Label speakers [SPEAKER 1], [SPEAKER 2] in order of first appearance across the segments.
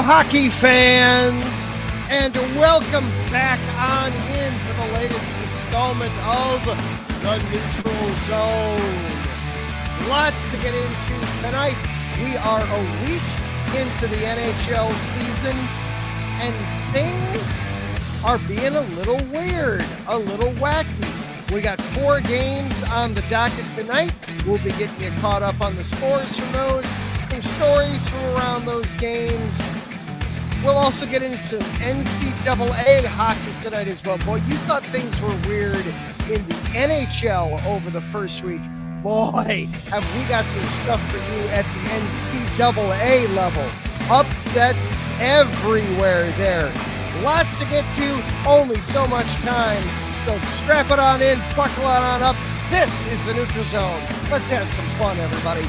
[SPEAKER 1] hockey fans, and welcome back on into the latest installment of the Neutral Zone. Lots to get into tonight. We are a week into the NHL season, and things are being a little weird, a little wacky. We got 4 games on the docket tonight. We'll be getting you caught up on the scores from those, some stories from around those games. We'll also get into some NCAA hockey tonight as well. Boy, you thought things were weird in the NHL over the first week. Boy, have we got some stuff for you at the NCAA level. Upsets everywhere there. Lots to get to, only so much time. So strap it on in, buckle on up. This is the Neutral Zone. Let's have some fun, everybody.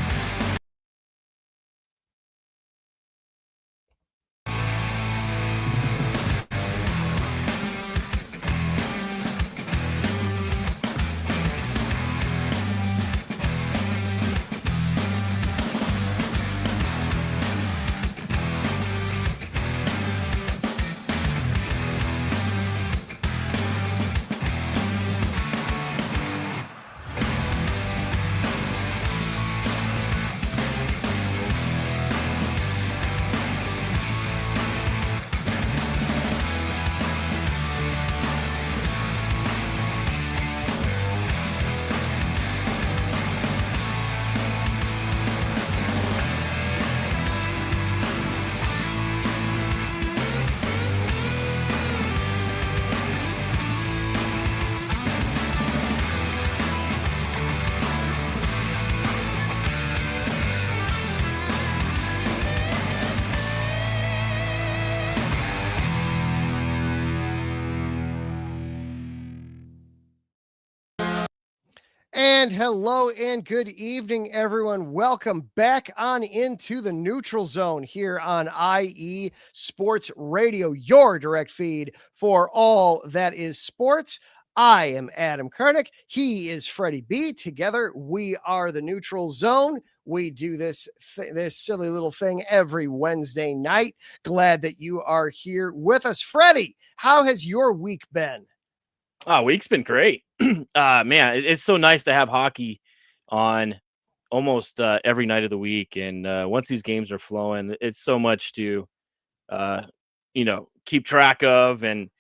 [SPEAKER 1] And hello and good evening, everyone. Welcome back on into the Neutral Zone here on IE Sports Radio, your direct feed for all that is sports. I am Adam Karnik. He is Freddie B. Together, we are the Neutral Zone. We do this silly little thing every Wednesday night. Glad that you are here with us. Freddie, how has your week been?
[SPEAKER 2] Week's been great. Man, it's so nice to have hockey on almost every night of the week. And once these games are flowing, it's so much to, keep track of. And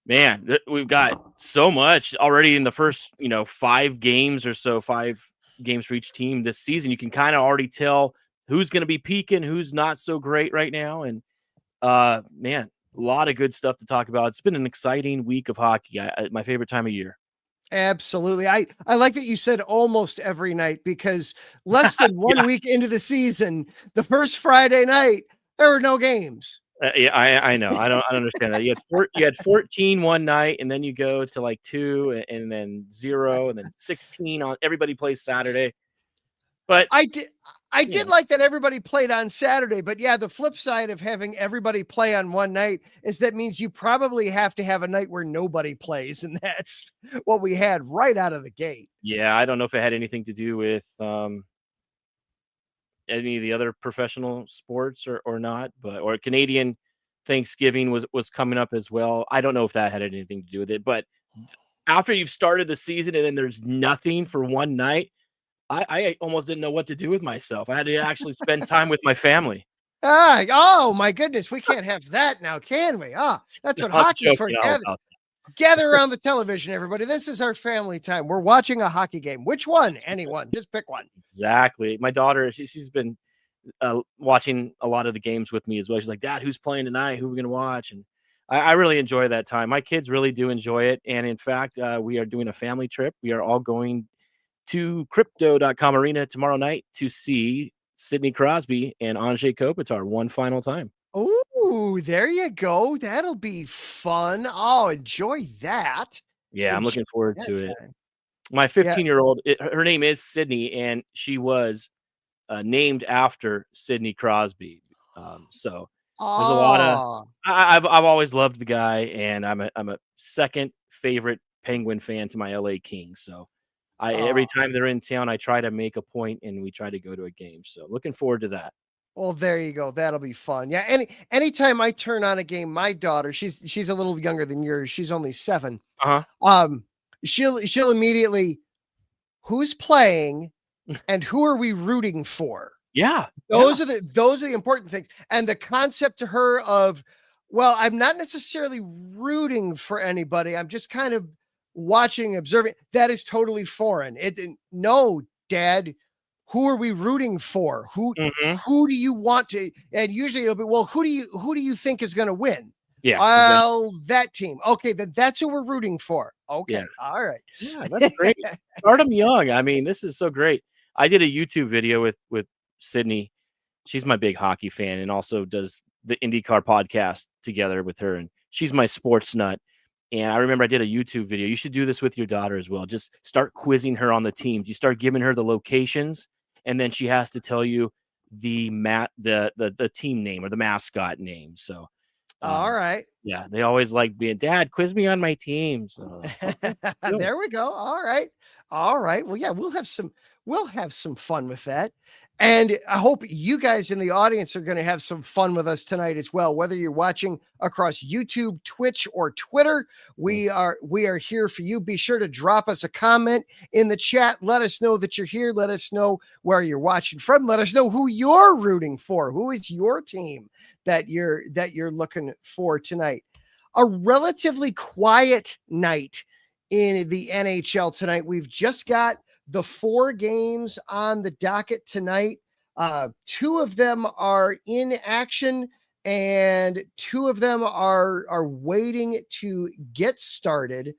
[SPEAKER 2] man, we've got so much already in the first, 5 games or so, 5 games for each team this season. You can kind of already tell who's going to be peaking, who's not so great right now. And man, a lot of good stuff to talk about. It's been an exciting week of hockey. My favorite time of year.
[SPEAKER 1] Absolutely. I like that you said almost every night, because less than one week into the season, the first Friday night, there were no games.
[SPEAKER 2] I know. I don't understand that. You had 14 one night, and then you go to like 2, and then 0, and then 16 on everybody plays Saturday. But
[SPEAKER 1] I did like that everybody played on Saturday, but yeah, the flip side of having everybody play on one night is that means you probably have to have a night where nobody plays, and that's what we had right out of the gate.
[SPEAKER 2] Yeah, I don't know if it had anything to do with any of the other professional sports or not, or Canadian Thanksgiving was coming up as well. I don't know if that had anything to do with it, but after you've started the season and then there's nothing for one night, I almost didn't know what to do with myself. I had to actually spend time with my family.
[SPEAKER 1] Oh my goodness. We can't have that now, can we? That's what hockey's for. Gather around the television, everybody. This is our family time. We're watching a hockey game. Which one? Anyone. Just pick one.
[SPEAKER 2] Exactly. My daughter, she's been watching a lot of the games with me as well. She's like, Dad, who's playing tonight? Who are we going to watch? And I really enjoy that time. My kids really do enjoy it. And in fact, we are doing a family trip. We are all going to Crypto.com Arena tomorrow night to see Sidney Crosby and Anze Kopitar one final time.
[SPEAKER 1] Oh, there you go. That'll be fun. Oh, enjoy that.
[SPEAKER 2] Yeah, I'm looking forward to it. My 15-year-old, her name is Sydney, and she was named after Sidney Crosby. So there's a lot of. I've always loved the guy, and I'm a second favorite Penguin fan to my LA Kings. So every time they're in town, I try to make a point, and we try to go to a game. So looking forward to that.
[SPEAKER 1] Well, there you go. That'll be fun. Yeah. Anytime I turn on a game, my daughter, she's a little younger than yours. She's only 7.
[SPEAKER 2] Uh-huh.
[SPEAKER 1] Um, she'll immediately, who's playing and who are we rooting for?
[SPEAKER 2] Yeah.
[SPEAKER 1] Those are the important things. And the concept to her of, well, I'm not necessarily rooting for anybody. I'm just kind of watching, observing. That is totally foreign. No, Dad, who are we rooting for?
[SPEAKER 2] Mhm.
[SPEAKER 1] Who do you want to? And usually it'll be, well, who do you think is going to win?
[SPEAKER 2] Yeah, exactly.
[SPEAKER 1] Well, that team. Okay, that's who we're rooting for. Okay,
[SPEAKER 2] Yeah.
[SPEAKER 1] all right.
[SPEAKER 2] Yeah, that's great. Start them young. I mean, this is so great. I did a YouTube video with Sydney. She's my big hockey fan and also does the IndyCar podcast together with her, and she's my sports nut. And I remember I did a YouTube video. You should do this with your daughter as well. Just start quizzing her on the teams. You start giving her the locations, and then she has to tell you the team name or the mascot name. So,
[SPEAKER 1] All right.
[SPEAKER 2] yeah, they always like being, Dad, quiz me on my team. So, okay, cool.
[SPEAKER 1] There we go. All right. All right. Well, yeah, we'll have some fun with that. And I hope you guys in the audience are going to have some fun with us tonight as well. Whether you're watching across YouTube, Twitch, or Twitter, we are here for you. Be sure to drop us a comment in the chat. Let us know that you're here. Let us know where you're watching from. Let us know who you're rooting for. Who is your team that you're looking for tonight? A relatively quiet night in the NHL tonight. We've just got the 4 games on the docket tonight. 2 of them are in action and 2 of them are waiting to get started.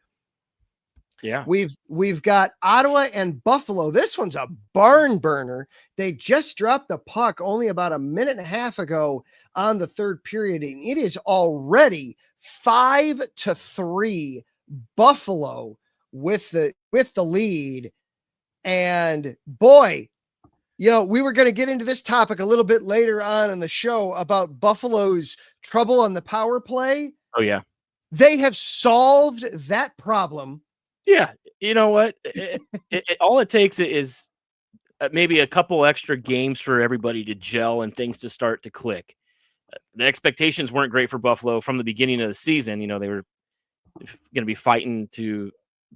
[SPEAKER 2] Yeah.
[SPEAKER 1] We've got Ottawa and Buffalo. This one's a barn burner. They just dropped the puck only about a minute and a half ago on the third period, and it is already 5-3 Buffalo with the lead. And boy, we were going to get into this topic a little bit later on in the show about Buffalo's trouble on the power play.
[SPEAKER 2] Oh yeah.
[SPEAKER 1] They have solved that problem.
[SPEAKER 2] Yeah, you know what? All it takes is maybe a couple extra games for everybody to gel and things to start to click. The expectations weren't great for Buffalo from the beginning of the season. They were going to be fighting to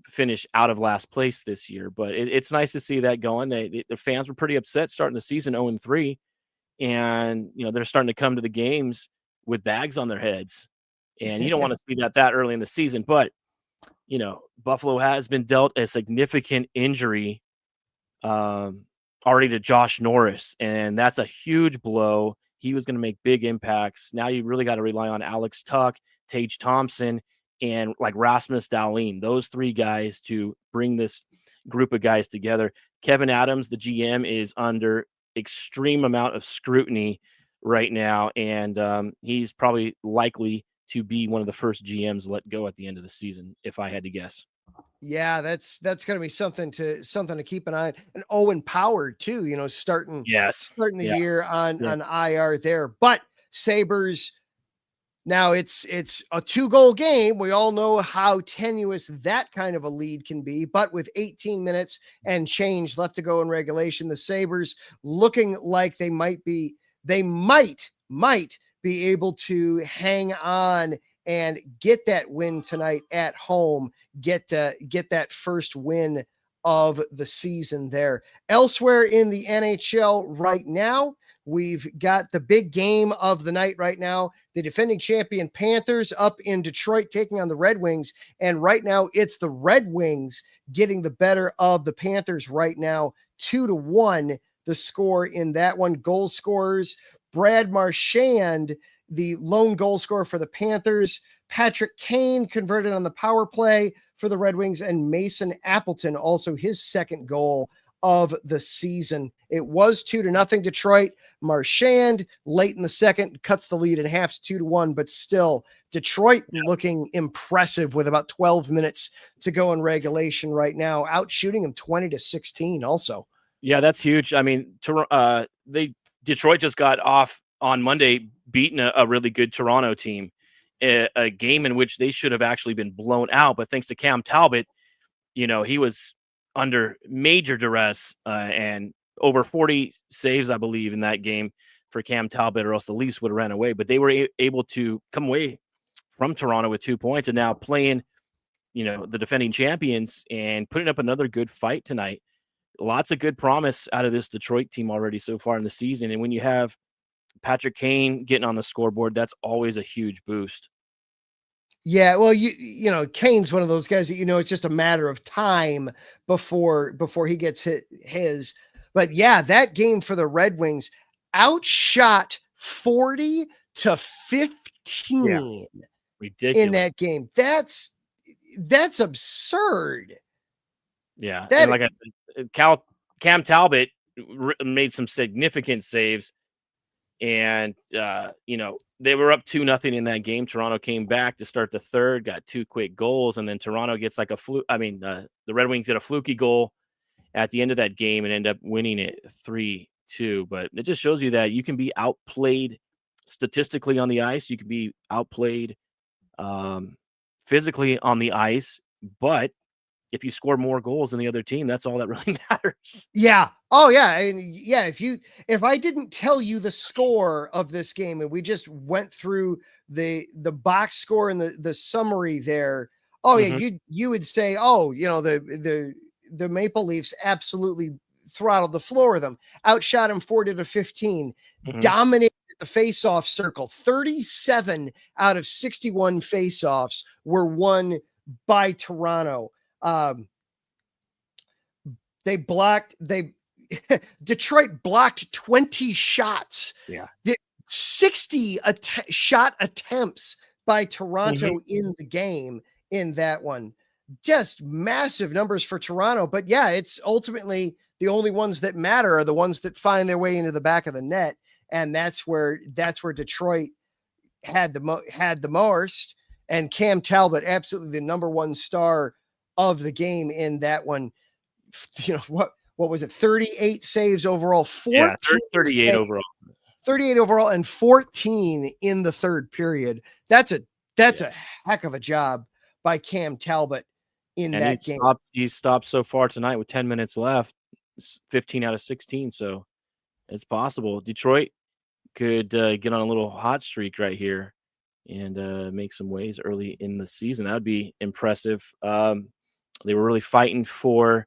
[SPEAKER 2] finish out of last place this year, but it's nice to see that going. The fans were pretty upset starting the season 0-3, and they're starting to come to the games with bags on their heads, and you don't want to see that early in the season, but Buffalo has been dealt a significant injury already to Josh Norris, and that's a huge blow. He was going to make big impacts. Now you really got to rely on Alex Tuck, Tage Thompson, and like Rasmus Dahlin, those 3 guys to bring this group of guys together. Kevin Adams, the GM, is under extreme amount of scrutiny right now, and he's probably likely to be one of the first GMs let go at the end of the season, if I had to guess.
[SPEAKER 1] Yeah, that's going to be something to keep an eye on. And Owen Power too, starting the year on IR there. But Sabres, now it's a 2-goal game. We all know how tenuous that kind of a lead can be, but with 18 minutes and change left to go in regulation, the Sabres looking like they might be able to hang on and get that win tonight at home, get that first win of the season there. Elsewhere in the NHL right now, we've got the big game of the night right now. The defending champion Panthers up in Detroit taking on the Red Wings. And right now it's the Red Wings getting the better of the Panthers right now, 2-1, the score in that one. Goal scorers, Brad Marchand, the lone goal scorer for the Panthers. Patrick Kane converted on the power play for the Red Wings, and Mason Appleton also his second goal of the season. It was 2-0 Detroit. Marchand late in the second cuts the lead in half to 2-1, but still Detroit looking impressive with about 12 minutes to go in regulation right now, out shooting them 20-16 also.
[SPEAKER 2] Yeah, that's huge. I mean, Detroit just got off on Monday beating a really good Toronto team, a game in which they should have actually been blown out. But thanks to Cam Talbot, he was under major duress and over 40 saves, I believe, in that game. for Cam Talbot, or else the Leafs would have ran away. But they were able to come away from Toronto with 2 points, and now playing, the defending champions and putting up another good fight tonight. Lots of good promise out of this Detroit team already so far in the season. And when you have Patrick Kane getting on the scoreboard, that's always a huge boost.
[SPEAKER 1] Yeah, well, Kane's one of those guys that it's just a matter of time before he gets his. But yeah, that game for the Red Wings, outshot 40-15
[SPEAKER 2] ridiculous
[SPEAKER 1] in that game. That's absurd.
[SPEAKER 2] Yeah, and like I said, Cam Talbot made some significant saves, and they were up 2-0 in that game. Toronto came back to start the third, got 2 quick goals, and then Toronto gets like the Red Wings get a fluky goal at the end of that game and end up winning it 3-2. But it just shows you that you can be outplayed statistically on the ice, you can be outplayed physically on the ice, but if you score more goals than the other team, that's all that really matters.
[SPEAKER 1] Yeah. Oh yeah. And yeah, if I didn't tell you the score of this game and we just went through the box score and the summary there, you would say, the Maple Leafs absolutely throttled the floor of them, outshot them 40-15, dominated the face-off circle. 37 out of 61 face-offs were won by Toronto. Detroit blocked 20 shots.
[SPEAKER 2] Yeah.
[SPEAKER 1] 60 shot attempts by Toronto in the game in that one. Just massive numbers for Toronto. But yeah, it's ultimately the only ones that matter are the ones that find their way into the back of the net. And that's where Detroit had the most. And Cam Talbot, absolutely the number one star of the game in that one. What was it? 38 saves overall, 38
[SPEAKER 2] saves, overall.
[SPEAKER 1] 38 overall and 14 in the third period. That's a heck of a job by Cam Talbot in that game.
[SPEAKER 2] He's stopped so far tonight with 10 minutes left, 15 out of 16. So it's possible Detroit could get on a little hot streak right here and make some waves early in the season. That would be impressive. They were really fighting for,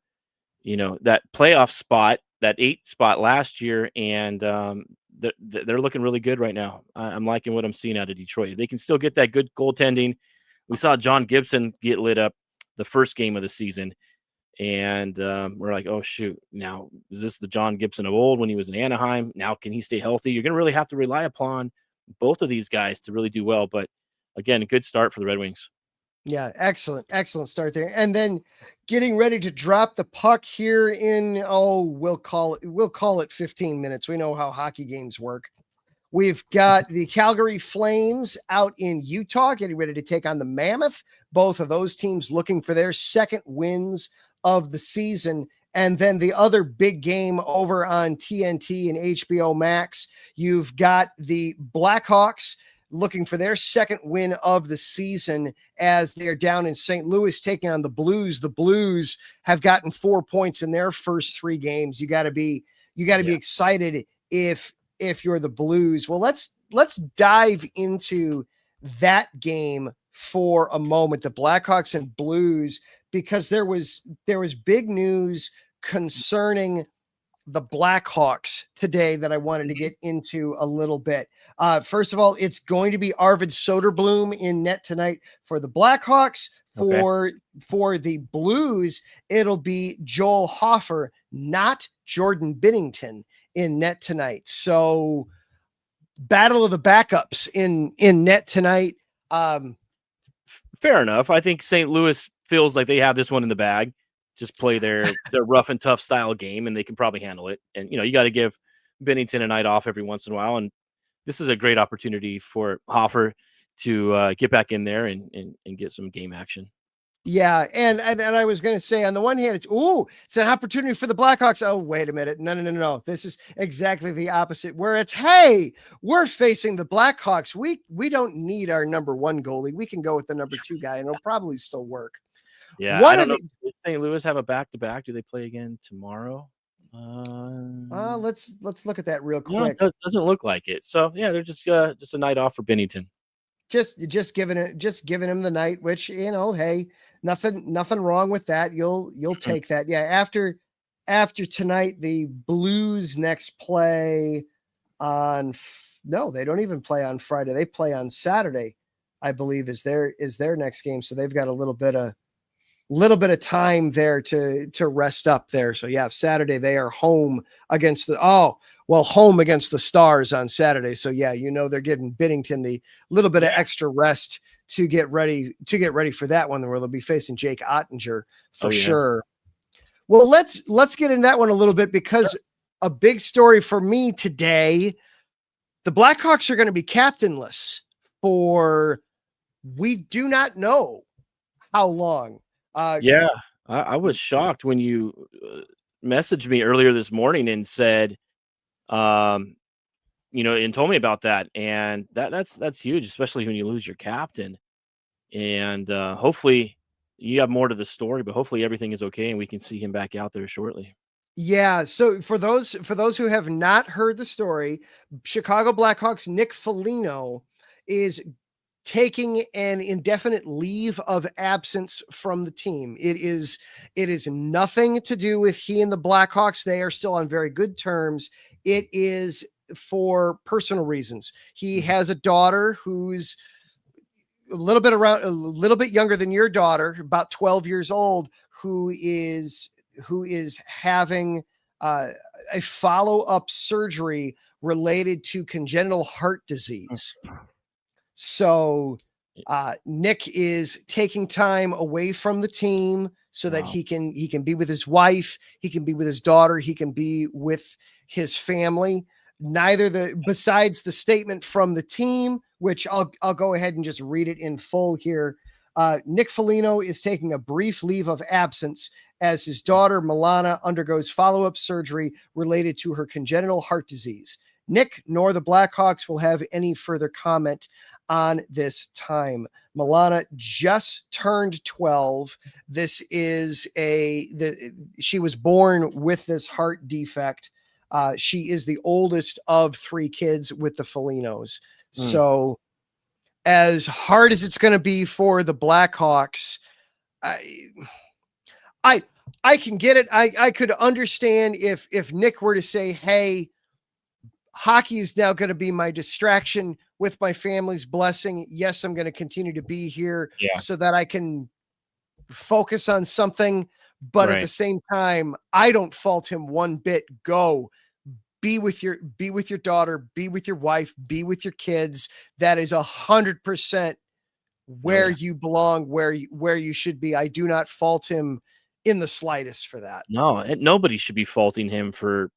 [SPEAKER 2] that playoff spot, that 8th spot last year, and they're looking really good right now. I'm liking what I'm seeing out of Detroit. They can still get that good goaltending. We saw John Gibson get lit up the first game of the season, and we're like, oh, shoot, now is this the John Gibson of old when he was in Anaheim? Now can he stay healthy? You're going to really have to rely upon both of these guys to really do well. But, again, a good start for the Red Wings.
[SPEAKER 1] Yeah, excellent start there. And then getting ready to drop the puck here in, we'll call it 15 minutes. We know how hockey games work. We've got the Calgary Flames out in Utah getting ready to take on the Mammoth. Both of those teams looking for their second wins of the season. And then the other big game over on TNT and HBO Max, you've got the Blackhawks looking for their second win of the season as they're down in St. Louis taking on the Blues. The Blues have gotten 4 points in their first 3 games. You got to be excited if you're the Blues. Well, let's dive into that game for a moment, the Blackhawks and Blues, because there was big news concerning the Blackhawks today that I wanted to get into a little bit. First of all, it's going to be Arvid Soderblom in net tonight for the Blackhawks. For the Blues, it'll be Joel Hofer, not Jordan Binnington, in net tonight. So battle of the backups in net tonight.
[SPEAKER 2] Fair enough. I think St. Louis feels like they have this one in the bag. Just play their rough and tough style game, and they can probably handle it. And, you got to give Binnington a night off every once in a while. And this is a great opportunity for Hofer to get back in there and get some game action.
[SPEAKER 1] Yeah. And I was going to say, on the one hand, it's an opportunity for the Blackhawks. Oh, wait a minute. No. This is exactly the opposite, where it's, hey, we're facing the Blackhawks. We don't need our number 1 goalie. We can go with the number 2 guy, and it'll probably still work.
[SPEAKER 2] Yeah, I don't know. Does St. Louis have a back-to-back? Do they play again tomorrow?
[SPEAKER 1] Let's look at that real
[SPEAKER 2] No, it
[SPEAKER 1] quick.
[SPEAKER 2] doesn't look like it. So yeah, they're just a night off for Bennington.
[SPEAKER 1] Just giving him the night, which, hey, nothing wrong with that. You'll take that. Yeah, after tonight, the Blues next play on no, they don't even play on Friday. They play on Saturday, I believe, is their next game. So they've got a little bit of time there to rest up there. So yeah, Saturday they are home against home against the Stars on Saturday. So yeah, they're giving Binnington the little bit of extra rest to get ready for that one, where they'll be facing Jake Ottinger for sure. Well, let's get into that one a little bit, because a big story for me today, the Blackhawks are going to be captainless for, we do not know how long.
[SPEAKER 2] I was shocked when you messaged me earlier this morning and said, and told me about that. And that's huge, especially when you lose your captain. And hopefully you have more to the story, but hopefully everything is okay and we can see him back out there shortly.
[SPEAKER 1] Yeah. So for those who have not heard the story, Chicago Blackhawks Nick Foligno is taking an indefinite leave of absence from the team. It is nothing to do with he and the Blackhawks. They are still on very good terms. It is for personal reasons. He has a daughter who's a little bit younger than your daughter, about 12 years old, who is having a follow-up surgery related to congenital heart disease. So Nick is taking time away from the team so that he can be with his wife, he can be with his daughter, he can be with his family. Besides the statement from the team, which I'll go ahead and just read it in full here. Nick Foligno is taking a brief leave of absence as his daughter Milana undergoes follow-up surgery related to her congenital heart disease. Nick nor the Blackhawks will have any further comment on this time. Milana just turned 12. She was born with this heart defect. She is the oldest of 3 kids with the Folignos. So as hard as it's going to be for the Blackhawks, I can get it. I could understand if Nick were to say, hey, hockey is now going to be my distraction with my family's blessing. Yes, I'm going to continue to be here so that I can focus on something. But at the same time, I don't fault him one bit. Go be with your daughter, be with your wife, be with your kids. That is 100% where you belong, where you should be. I do not fault him in the slightest for that.
[SPEAKER 2] No, nobody should be faulting him for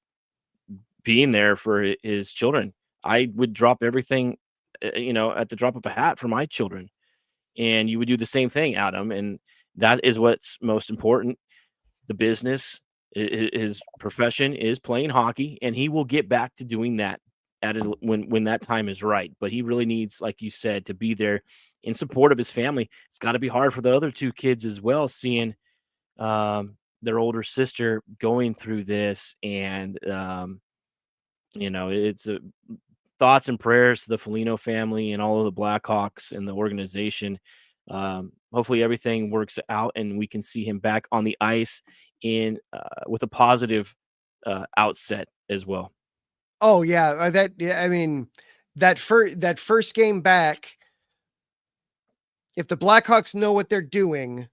[SPEAKER 2] being there for his children. I would drop everything, at the drop of a hat for my children. And you would do the same thing, Adam. And that is what's most important. The business, his profession is playing hockey, and he will get back to doing that when that time is right. But he really needs, like you said, to be there in support of his family. It's got to be hard for the other 2 kids as well, seeing their older sister going through this. And it's thoughts and prayers to the Foligno family and all of the Blackhawks and the organization. Hopefully everything works out and we can see him back on the ice with a positive outset as well.
[SPEAKER 1] Oh yeah, that first game back, if the Blackhawks know what they're doing,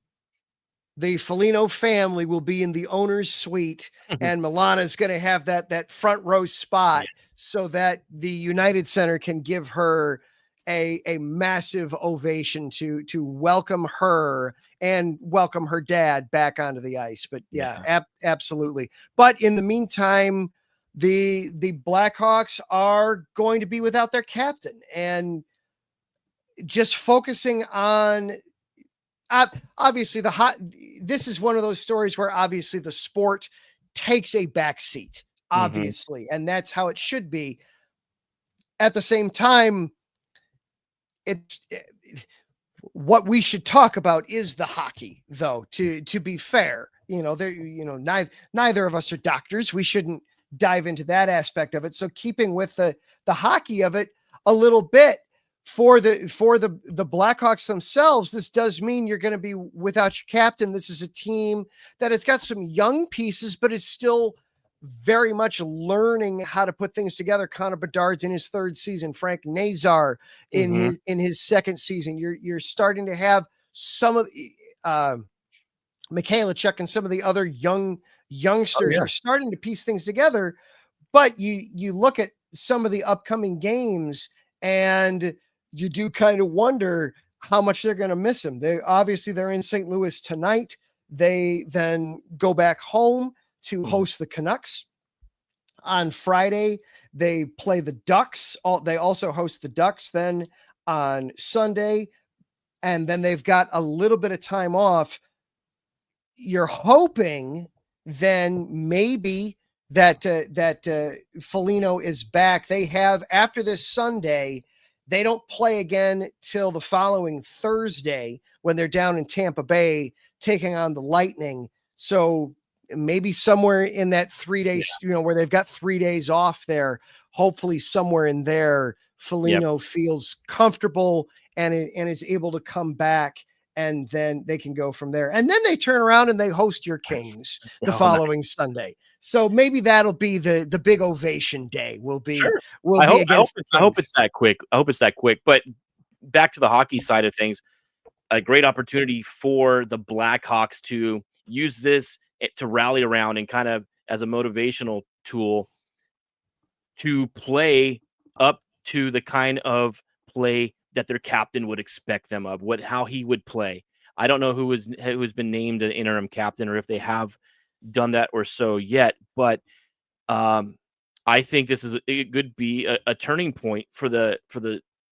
[SPEAKER 1] the Foligno family will be in the owner's suite, and Milana is going to have that front row spot so that the United Center can give her a massive ovation to welcome her and welcome her dad back onto the ice. But absolutely. But in the meantime, the Blackhawks are going to be without their captain, and just focusing on obviously this is one of those stories where obviously the sport takes a back seat, obviously, and that's how it should be. At the same time, what we should talk about is the hockey, though, to be fair. neither of us are doctors. We shouldn't dive into that aspect of it. So keeping with the hockey of it a little bit for the Blackhawks themselves, this does mean you're going to be without your captain. This is a team that has got some young pieces, but is still very much learning how to put things together. Connor Bedard's in his third season. Frank Nazar in his second season. You're starting to have some of Mikhailachuk and some of the other youngsters are starting to piece things together. But you look at some of the upcoming games and you do kind of wonder how much they're going to miss him. They're in St. Louis tonight. They then go back home to host the Canucks. On Friday, they play the Ducks. They also host the Ducks then on Sunday. And then they've got a little bit of time off. You're hoping then maybe that Foligno is back. They have, after this Sunday, they don't play again till the following Thursday when they're down in Tampa Bay taking on the Lightning. So maybe somewhere in that 3 days, where they've got 3 days off there, hopefully somewhere in there, Foligno feels comfortable and is able to come back, and then they can go from there. And then they turn around and they host your Kings the following Sunday. So maybe that'll be the big ovation day. I
[SPEAKER 2] hope it's that quick. But back to the hockey side of things, a great opportunity for the Blackhawks to use this to rally around and kind of as a motivational tool to play up to the kind of play that their captain would expect them of, how he would play. I don't know who has been named an interim captain or if they have done that or so yet, but I think it could be a turning point for the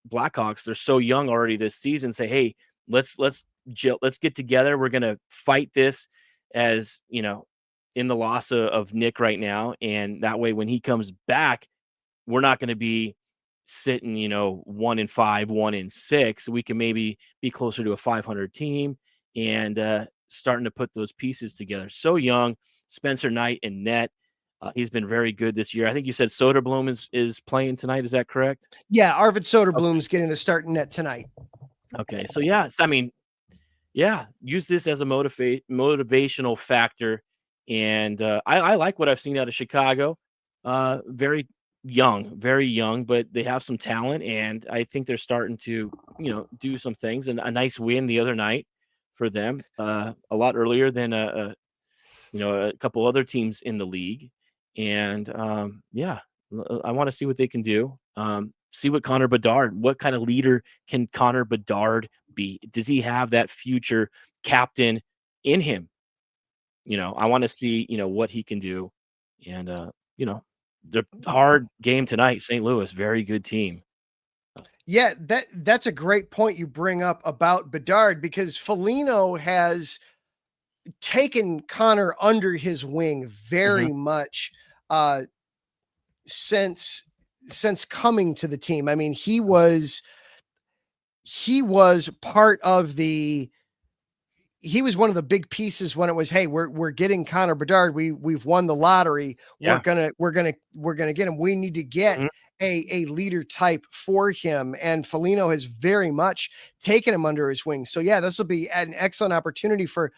[SPEAKER 2] Blackhawks. They're so young already this season. Say, hey, let's get together. We're gonna fight this, as in the loss of Nick right now, and that way when he comes back, we're not going to be sitting 1-5, 1-6. We can maybe be closer to a 500 team and starting to put those pieces together. So young. Spencer Knight in net. He's been very good this year. I think you said Soderblom is playing tonight. Is that correct?
[SPEAKER 1] Yeah, Arvid Soderblom's getting the start in net tonight.
[SPEAKER 2] Okay, so use this as a motivational factor. And I like what I've seen out of Chicago. Very young, but they have some talent, and I think they're starting to, do some things. And a nice win the other night for them, a lot earlier than a couple other teams in the league. And I want to see what they can do. See what Connor Bedard, what kind of leader can Connor Bedard be? Does he have that future captain in him? I want to see, what he can do. And, the hard game tonight, St. Louis, very good team.
[SPEAKER 1] Yeah, that's a great point you bring up about Bedard, because Foligno has taken Connor under his wing very much since coming to the team. I mean, he was part of he was one of the big pieces when it was, hey, we're getting Connor Bedard. We've won the lottery. Yeah. We're gonna get him. We need to get a leader type for him. And Foligno has very much taken him under his wing. So yeah, this will be an excellent opportunity for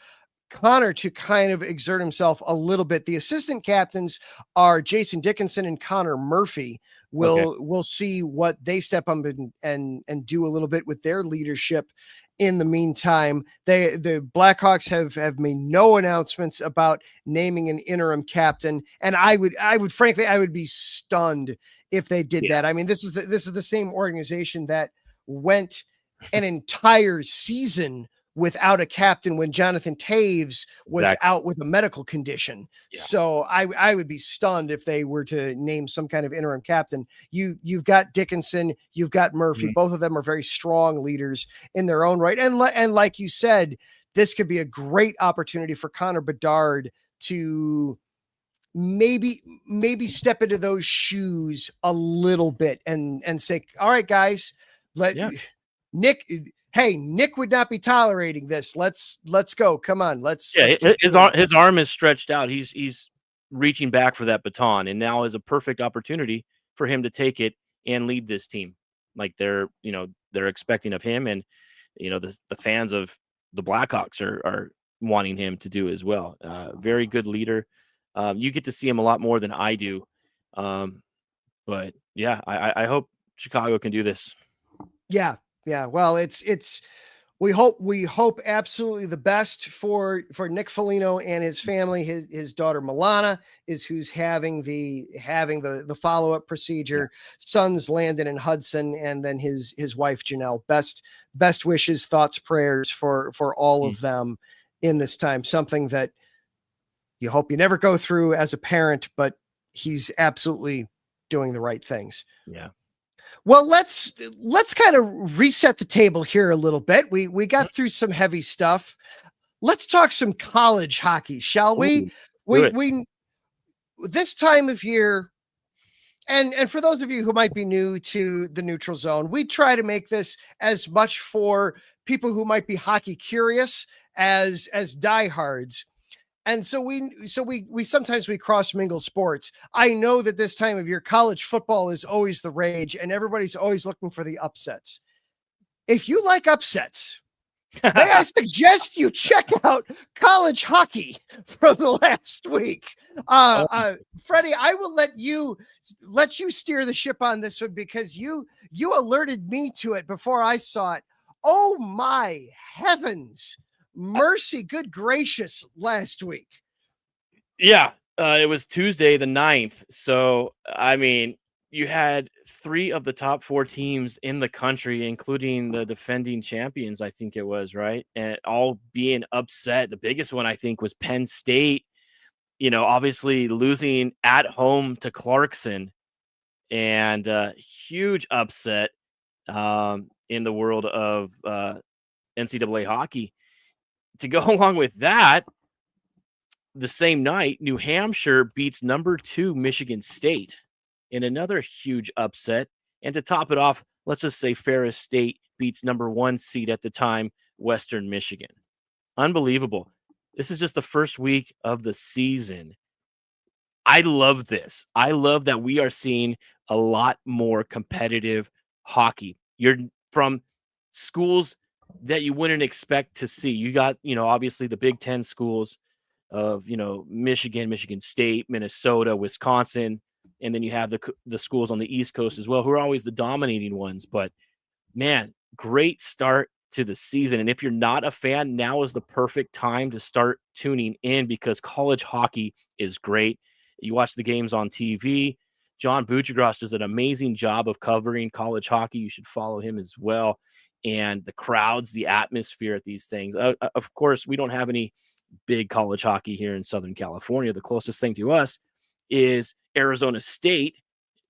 [SPEAKER 1] Connor to kind of exert himself a little bit. The assistant captains are Jason Dickinson and Connor Murphy. We'll see what they step up and do a little bit with their leadership. In the meantime, the Blackhawks have made no announcements about naming an interim captain, and I would frankly be stunned if they did that. I mean, this is the same organization that went an entire season without a captain when Jonathan Taves was out with a medical condition. Yeah. So I would be stunned if they were to name some kind of interim captain. You've got Dickinson, you've got Murphy. Both of them are very strong leaders in their own right. And like you said, this could be a great opportunity for Connor Bedard to maybe step into those shoes a little bit and say, all right, guys, Nick, hey, Nick would not be tolerating this. Let's go. Come on. Let's keep
[SPEAKER 2] his arm is stretched out. He's reaching back for that baton, and now is a perfect opportunity for him to take it and lead this team like they're expecting of him. And the fans of the Blackhawks are wanting him to do as well. Very good leader. You get to see him a lot more than I do. But yeah, I hope Chicago can do this.
[SPEAKER 1] Yeah. Well, we hope absolutely the best for Nick Foligno and his family. His daughter Milana is who's having the follow-up procedure. Yeah. Sons Landon and Hudson, and then his wife Janelle. Best wishes, thoughts, prayers for all of them in this time. Something that you hope you never go through as a parent, but he's absolutely doing the right things.
[SPEAKER 2] Yeah.
[SPEAKER 1] Well, let's kind of reset the table here a little bit. We got through some heavy stuff. Let's talk some college hockey, shall we? We this time of year, and for those of you who might be new to the Neutral Zone, we try to make this as much for people who might be hockey curious as diehards. And so we sometimes cross mingle sports. I know that this time of year, college football is always the rage, and everybody's always looking for the upsets. If you like upsets, may I suggest you check out college hockey from the last week. Freddie, I will let you steer the ship on this one because you alerted me to it before I saw it. Oh my heavens. Mercy, good gracious, last week.
[SPEAKER 2] Yeah, it was Tuesday the 9th. So, I mean, you had 3 of the top 4 teams in the country, including the defending champions, I think it was, right? And all being upset. The biggest one, I think, was Penn State, obviously losing at home to Clarkson, and huge upset in the world of NCAA hockey. To go along with that, the same night, New Hampshire beats number 2 Michigan State in another huge upset. And to top it off, let's just say Ferris State beats number 1 seed at the time, Western Michigan. Unbelievable. This is just the first week of the season. I love this. I love that we are seeing a lot more competitive hockey. You're from schools that you wouldn't expect to see. You got, obviously the Big Ten schools of, Michigan State, Minnesota, Wisconsin, and then you have the schools on the East Coast as well, who are always the dominating ones. But man, great start to the season. And if you're not a fan, now is the perfect time to start tuning in because college hockey is great. You watch the games on TV. John Buccigross does an amazing job of covering college hockey. You should follow him as well. And the crowds, the atmosphere at these things. Of course, we don't have any big college hockey here in Southern California. The closest thing to us is Arizona State.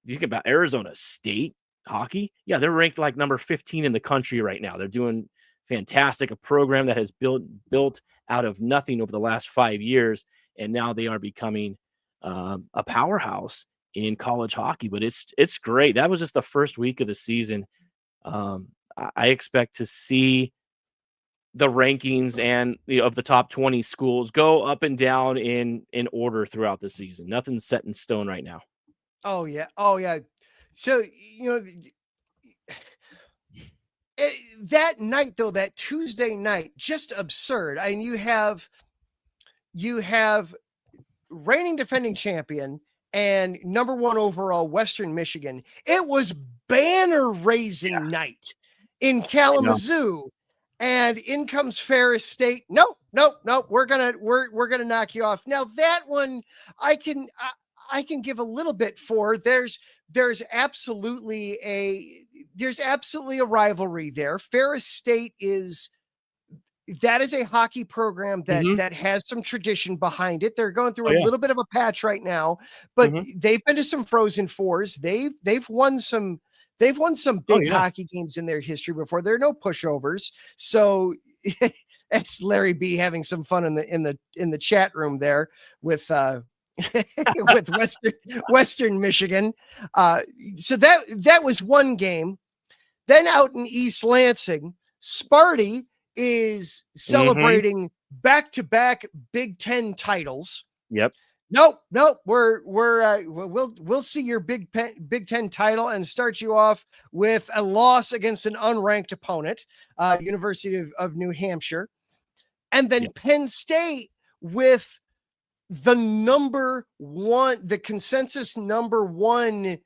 [SPEAKER 2] You think about Arizona State hockey. Yeah, they're ranked like number 15 in the country right now. They're doing fantastic. A program that has built out of nothing over the last 5 years, and now they are becoming a powerhouse in college hockey. But it's great. That was just the first week of the season. I expect to see the rankings and of the top 20 schools go up and down in order throughout the season. Nothing's set in stone right now.
[SPEAKER 1] Oh yeah. So, that night though, that Tuesday night, just absurd. I mean, you have reigning defending champion and number 1 overall Western Michigan. It was banner raising night in Kalamazoo, and in comes Ferris State. No, we're gonna knock you off. Now that one I can give a little bit for. There's absolutely a rivalry there. Ferris State is a hockey program that has some tradition behind it. They're going through a little bit of a patch right now, but they've been to some Frozen Fours. They've won some big hockey games in their history before. There are no pushovers. So it's Larry B having some fun in the chat room there with with Western Michigan. So that was one game. Then out in East Lansing, Sparty is
[SPEAKER 2] Mm-hmm.
[SPEAKER 1] celebrating back-to-back Big Ten titles.
[SPEAKER 2] Yep.
[SPEAKER 1] Nope. We'll see your Big Ten title and start you off with a loss against an unranked opponent, University of New Hampshire, and then
[SPEAKER 2] Yep.
[SPEAKER 1] Penn State with the consensus number one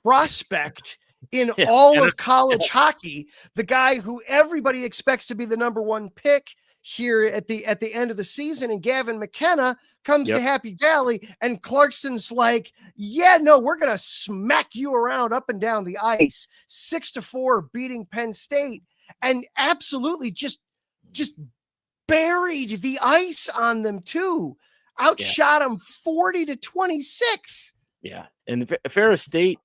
[SPEAKER 1] prospect in all of college hockey, the guy who everybody expects to be the number one pick here at the end of the season, and Gavin McKenna comes to Happy Valley, and Clarkson's like, yeah, no, we're gonna smack you around up and down the ice, 6-4, beating Penn State, and absolutely just buried the ice on them too. Outshot them 40-26.
[SPEAKER 2] Yeah, and Ferris State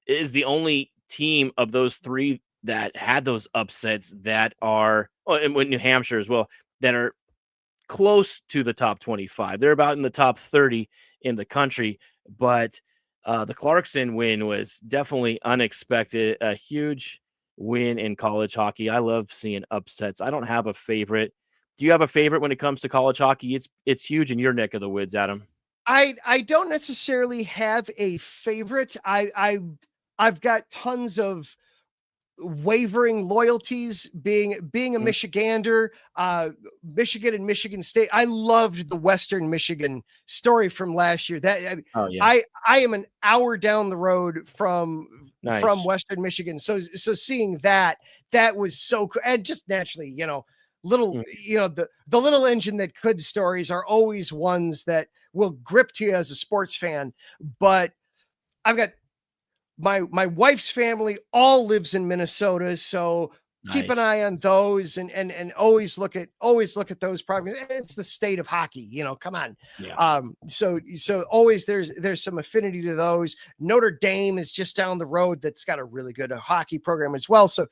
[SPEAKER 2] is the only team of those three that had those upsets that are, and with New Hampshire as well, that are close to the top 25. They're about in the top 30 in the country, but the Clarkson win was definitely unexpected. A huge win in college hockey. I love seeing upsets. I don't have a favorite. Do you have a favorite when it comes to college hockey? It's huge in your neck of the woods, Adam.
[SPEAKER 1] I don't necessarily have a favorite. I've got tons of wavering loyalties being a Michigander, Michigan and Michigan State. I loved the Western Michigan story from last year. I am an hour down the road from Western Michigan. So seeing that was so cool. And just naturally, the little engine that could stories are always ones that will grip to you as a sports fan. But I've got my wife's family all lives in Minnesota, so keep an eye on those and always look at those programs. It's the state of hockey, come on.
[SPEAKER 2] Yeah.
[SPEAKER 1] So always there's some affinity to those. Notre Dame is just down the road. That's got a really good hockey program as well. So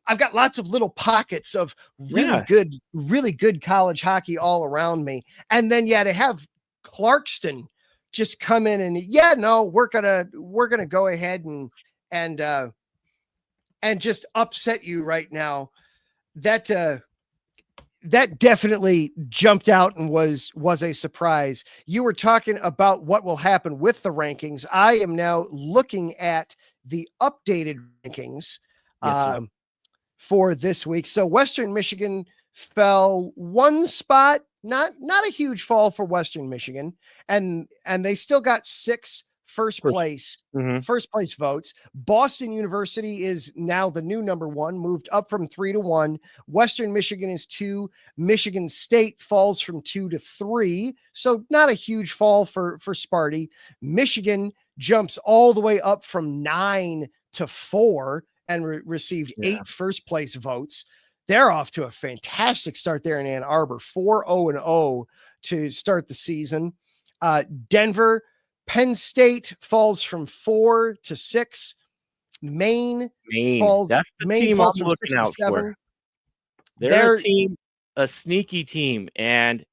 [SPEAKER 1] I've got lots of little pockets of really good college hockey all around me. And then, to have Clarkston just come in and we're gonna go ahead and just upset you right now. That definitely jumped out and was a surprise. You were talking about what will happen with the rankings. I am now looking at the updated rankings for this week. So Western Michigan fell one spot. Not a huge fall for Western Michigan, and they still got 6 first place votes. Boston University is now the new number 1, moved up from 3 to 1. Western Michigan is 2. Michigan State falls from 2 to 3, so not a huge fall for Sparty. Michigan jumps all the way up from 9 to 4 and received 8 first place votes. They're off to a fantastic start there in Ann Arbor, 4-0-0 to start the season. Denver, Penn State falls from 4 to 6. Maine falls.
[SPEAKER 2] That's the
[SPEAKER 1] Maine
[SPEAKER 2] team I'm
[SPEAKER 1] falls from
[SPEAKER 2] looking
[SPEAKER 1] 6 to
[SPEAKER 2] out
[SPEAKER 1] 7.
[SPEAKER 2] for. They're a sneaky team, and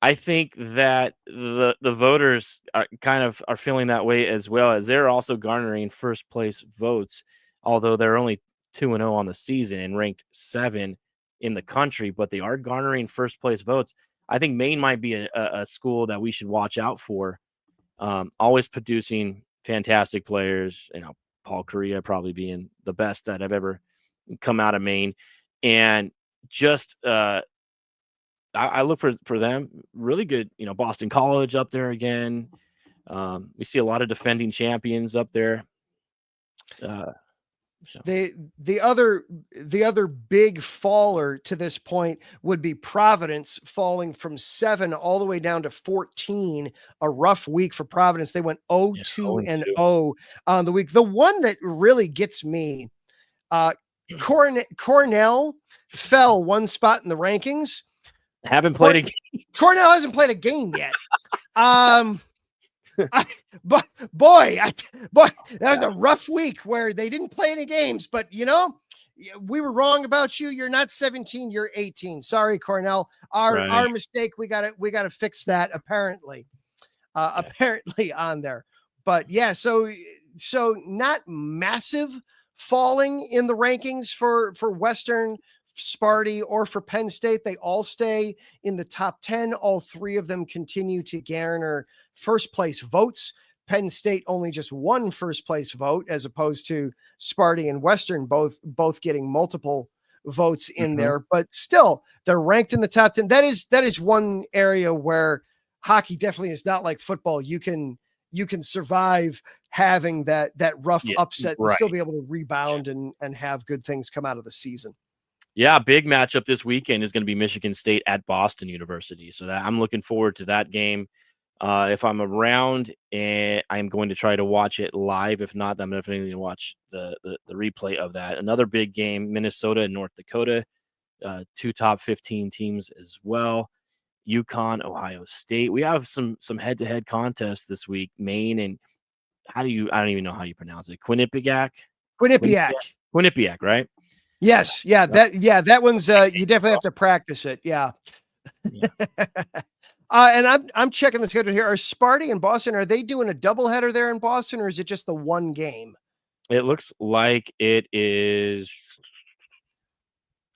[SPEAKER 2] I think that the voters are feeling that way as well, as they're also garnering first place votes, although they're only 2-0 on the season and ranked 7 in the country, but they are garnering first place votes. I think Maine might be a school that we should watch out for. Always producing fantastic players. Paul Correa probably being the best that I've ever come out of Maine, and just I look for them. Really good. Boston College up there again. We see a lot of defending champions up there.
[SPEAKER 1] The other big faller to this point would be Providence, falling from 7 all the way down to 14. A rough week for Providence. They went 0-2-0 on the week. The one that really gets me, Cornell fell one spot in the rankings.
[SPEAKER 2] Haven't played a game.
[SPEAKER 1] Cornell hasn't played a game yet. But boy, that was a rough week where they didn't play any games, but we were wrong about you. You're not 17, you're 18. Sorry, Cornell. Our mistake. We got to fix that apparently on there. But so not massive falling in the rankings for Western, Sparty, or for Penn State. They all stay in the top 10. All three of them continue to garner first place votes. Penn State only just one first place vote, as opposed to Sparty and Western both getting multiple votes in there, but still they're ranked in the top 10. That is one area where hockey definitely is not like football. You can survive having that rough upset and still be able to rebound and have good things come out of the season.
[SPEAKER 2] Yeah, big matchup this weekend is going to be Michigan State at Boston University. So that I'm looking forward to that game. If I'm around, I'm going to try to watch it live. If not, I'm definitely going to watch the replay of that. Another big game, Minnesota and North Dakota, two top 15 teams as well. UConn, Ohio State. We have some head-to-head contests this week. Maine and I don't even know how you pronounce it. Quinnipiac, right?
[SPEAKER 1] Yes. Yeah. That one's, you definitely have to practice it. Yeah. And I'm checking the schedule here. Are Sparty and Boston, are they doing a doubleheader there in Boston, or is it just the one game?
[SPEAKER 2] It looks like it is.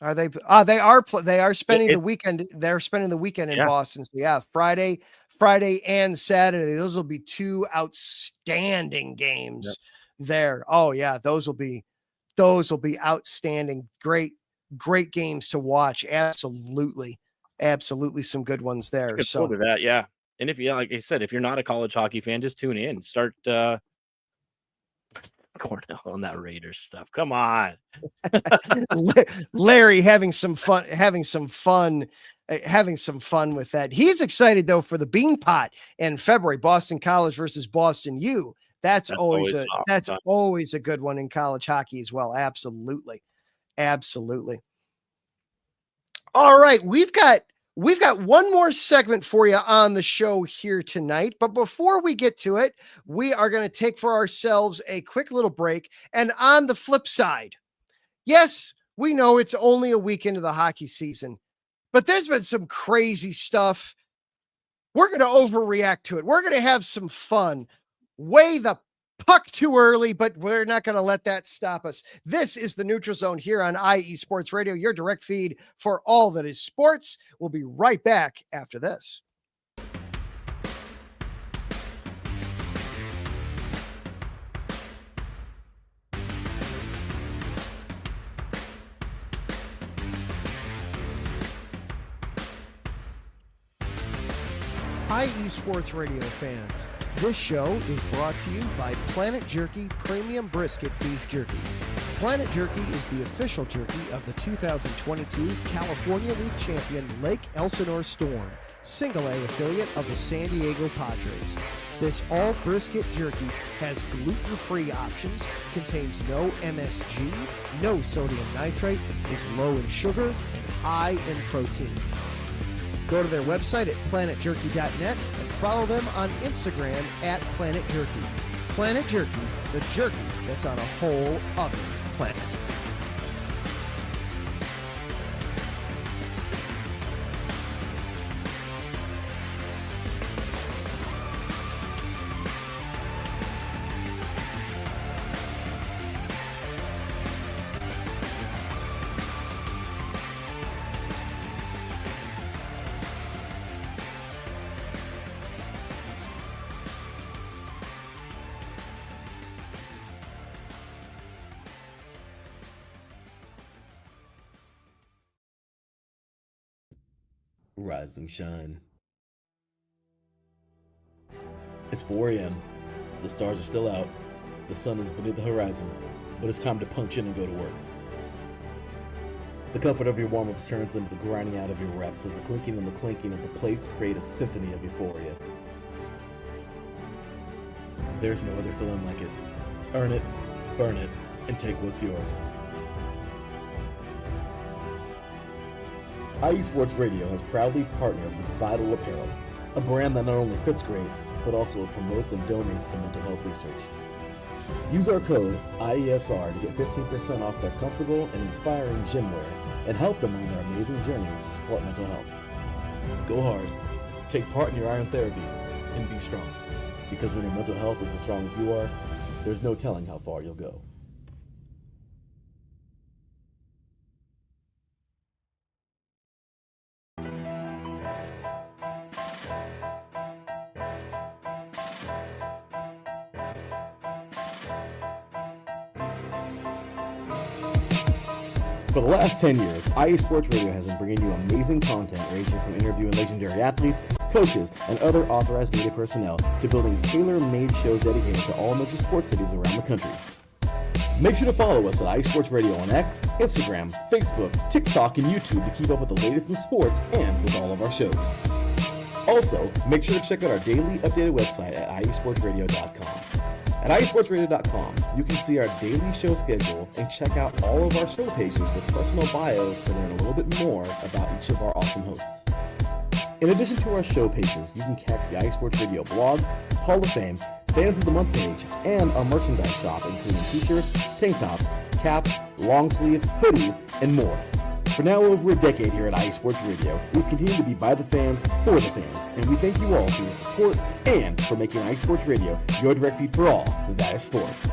[SPEAKER 1] Are they? They are spending the weekend. They're spending the weekend in Boston. So yeah, Friday and Saturday. Those will be two outstanding games there. Oh yeah, those will be outstanding. Great games to watch. Absolutely some good ones there. So
[SPEAKER 2] to that, yeah. And if you, like I said, if you're not a college hockey fan, just tune in. Start Cornell on that Raiders stuff. Come on.
[SPEAKER 1] Larry having some fun with that. He's excited though for the Bean Pot in February, Boston College versus Boston U. That's always a good one in college hockey as well. Absolutely. All right, we've got one more segment for you on the show here tonight. But before we get to it, we are going to take for ourselves a quick little break. And on the flip side, yes, we know it's only a week into the hockey season, but there's been some crazy stuff. We're going to overreact to it. We're going to have some fun. Weigh the puck too early, but we're not going to let that stop us. This is the Neutral Zone here on IE Sports Radio, your direct feed for all that is sports. We'll be right back after this. IE Sports Radio fans, this show is brought to you by Planet Jerky Premium Brisket Beef Jerky. Planet Jerky is the official jerky of the 2022 California League champion Lake Elsinore Storm, Single A affiliate of the San Diego Padres. This all brisket jerky has gluten-free options, contains no MSG, no sodium nitrate, is low in sugar, and high in protein. Go to their website at planetjerky.net and follow them on Instagram at Planet Jerky. Planet Jerky, the jerky that's on a whole other planet.
[SPEAKER 3] Rise and shine. It's 4 a.m. The stars are still out. The sun is beneath the horizon, but it's time to punch in and go to work. The comfort of your warm-ups turns into the grinding out of your reps as the clinking and the clanking of the plates create a symphony of euphoria. There's no other feeling like it. Earn it, burn it, and take what's yours. IE Sports Radio has proudly partnered with Vital Apparel, a brand that not only fits great, but also promotes and donates to mental health research. Use our code IESR to get 15% off their comfortable and inspiring gym wear and help them on their amazing journey to support mental health. Go hard, take part in your iron therapy, and be strong. Because when your mental health is as strong as you are, there's no telling how far you'll go. For the last 10 years, IE Sports Radio has been bringing you amazing content ranging from interviewing legendary athletes, coaches, and other authorized media personnel to building tailor-made shows dedicated to all major sports cities around the country. Make sure to follow us at IE Sports Radio on X, Instagram, Facebook, TikTok, and YouTube to keep up with the latest in sports and with all of our shows. Also, make sure to check out our daily updated website at iesportsradio.com. At iesportsradio.com, you can see our daily show schedule and check out all of our show pages with personal bios to learn a little bit more about each of our awesome hosts. In addition to our show pages, you can catch the iSports Radio blog, Hall of Fame, Fans of the Month page, and our merchandise shop, including t-shirts, tank tops, caps, long sleeves, hoodies, and more. For now over a decade here at iSports Radio, we've continued to be by the fans, for the fans, and we thank you all for your support and for making iSports Radio your direct feed for all that is sports.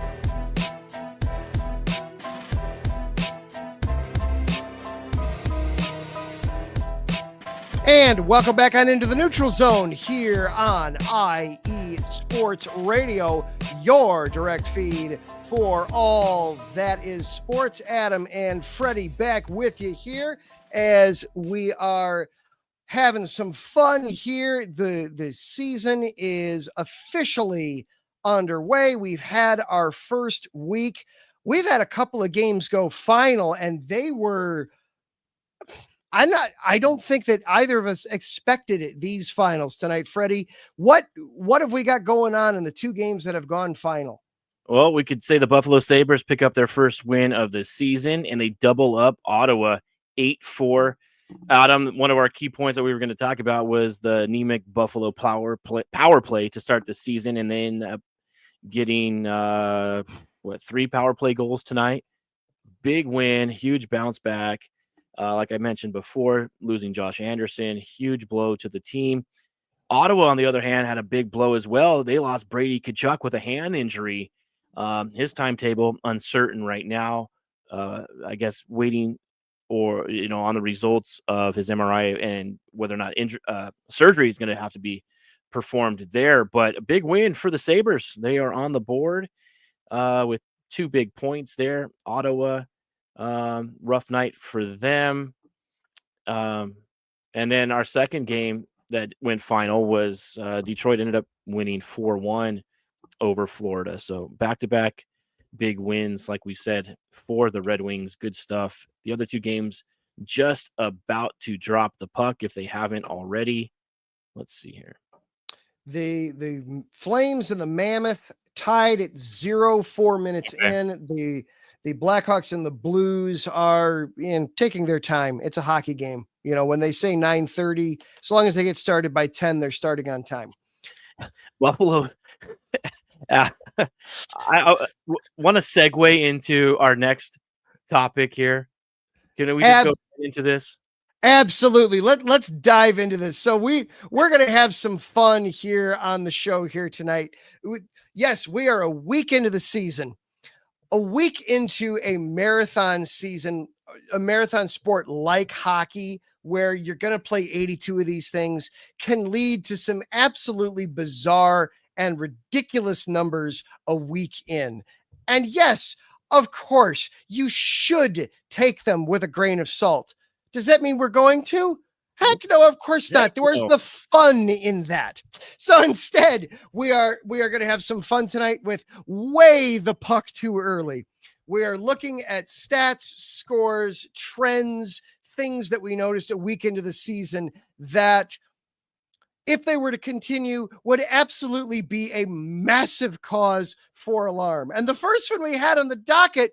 [SPEAKER 1] And welcome back on Into the Neutral Zone here on IE Sports Radio, your direct feed for all that is sports. Adam and Freddie back with you here as we are having some fun here. The season is officially underway. We've had our first week. We've had a couple of games go final, and they were... I don't think that either of us expected these finals tonight, Freddie. What have we got going on in the two games that have gone final?
[SPEAKER 2] Well, we could say the Buffalo Sabres pick up their first win of the season, and they double up Ottawa 8-4. Adam, one of our key points that we were going to talk about was the anemic Buffalo power play to start the season, and they end up getting 3 power play goals tonight. Big win, huge bounce back. Like I mentioned before, losing Josh Anderson, huge blow to the team. Ottawa, on the other hand, had a big blow as well. They lost Brady Tkachuk with a hand injury. His timetable uncertain right now. I guess waiting on the results of his MRI and whether or not surgery is going to have to be performed there. But a big win for the Sabres. They are on the board with 2 big points there. Ottawa, rough night for them. And then our second game that went final was Detroit ended up winning 4-1 over Florida. So back-to-back big wins, like we said, for the Red Wings. Good stuff. The other 2 games just about to drop the puck if they haven't already. Let's see here.
[SPEAKER 1] The Flames and the Mammoth tied at 0-4 minutes in. The Blackhawks and the Blues are taking their time. It's a hockey game. You know, when they say 9:30, as long as they get started by 10, they're starting on time.
[SPEAKER 2] Buffalo. I want to segue into our next topic here. Can we just go into this?
[SPEAKER 1] Absolutely. Let's dive into this. So we're going to have some fun here on the show here tonight. Yes, we are a week into the season. A week into a marathon season, a marathon sport like hockey, where you're going to play 82 of these things, can lead to some absolutely bizarre and ridiculous numbers a week in. And yes, of course, you should take them with a grain of salt. Does that mean we're going to? Heck no, of course not. Where's the fun in that? So instead, we are going to have some fun tonight with Weigh the Puck Too Early. We are looking at stats, scores, trends, things that we noticed a week into the season that, if they were to continue, would absolutely be a massive cause for alarm. And the first one we had on the docket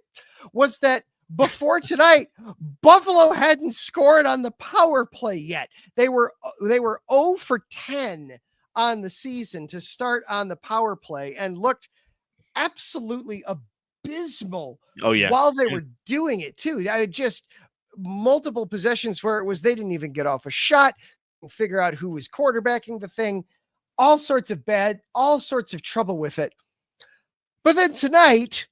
[SPEAKER 1] was that before tonight, Buffalo hadn't scored on the power play yet. They were 0 for 10 on the season to start on the power play and looked absolutely abysmal while they were doing it too. I just multiple possessions where it was they didn't even get off a shot, figure out who was quarterbacking the thing, all sorts of trouble with it. But then tonight,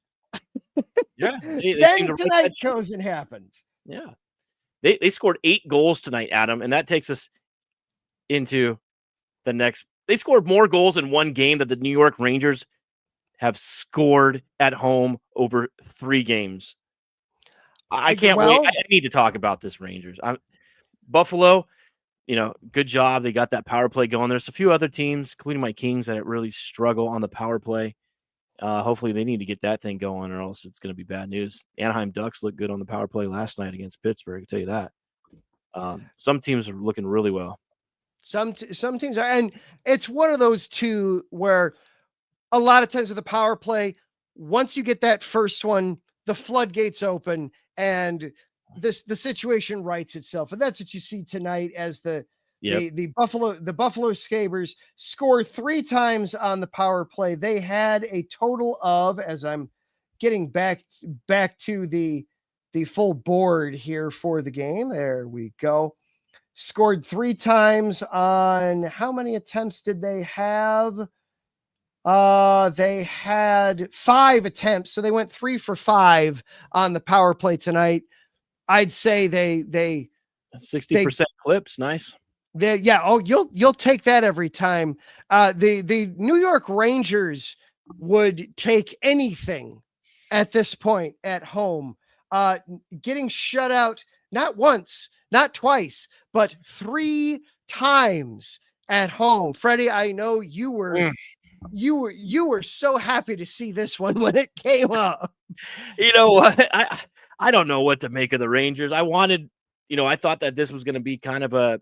[SPEAKER 1] tonight chosen happened.
[SPEAKER 2] Yeah. They scored 8 goals tonight, Adam, and that takes us into the next. They scored more goals in one game that the New York Rangers have scored at home over 3 games. I can't wait. need to talk about this Rangers. Buffalo, good job. They got that power play going. There's a few other teams, including my Kings, that really struggle on the power play. Hopefully they need to get that thing going, or else it's going to be bad news. Anaheim Ducks looked good on the power play last night against Pittsburgh. I'll tell you that. Some teams are looking really well.
[SPEAKER 1] Some teams are, and it's one of those two where a lot of times with the power play, once you get that first one, the floodgates open and the situation rights itself. And that's what you see tonight as the Buffalo Sabres score 3 times on the power play. They had a total of, as I'm getting back to the full board here for the game. There we go. Scored 3 times on how many attempts did they have? They had 5 attempts, so they went 3 for 5 on the power play tonight. I'd say they
[SPEAKER 2] 60% clips, nice.
[SPEAKER 1] You'll take that every time. The New York Rangers would take anything at this point at home. Getting shut out not once, not twice, but 3 times at home. Freddie, I know you were so happy to see this one when it came up.
[SPEAKER 2] You know what? I don't know what to make of the Rangers. I thought that this was going to be kind of I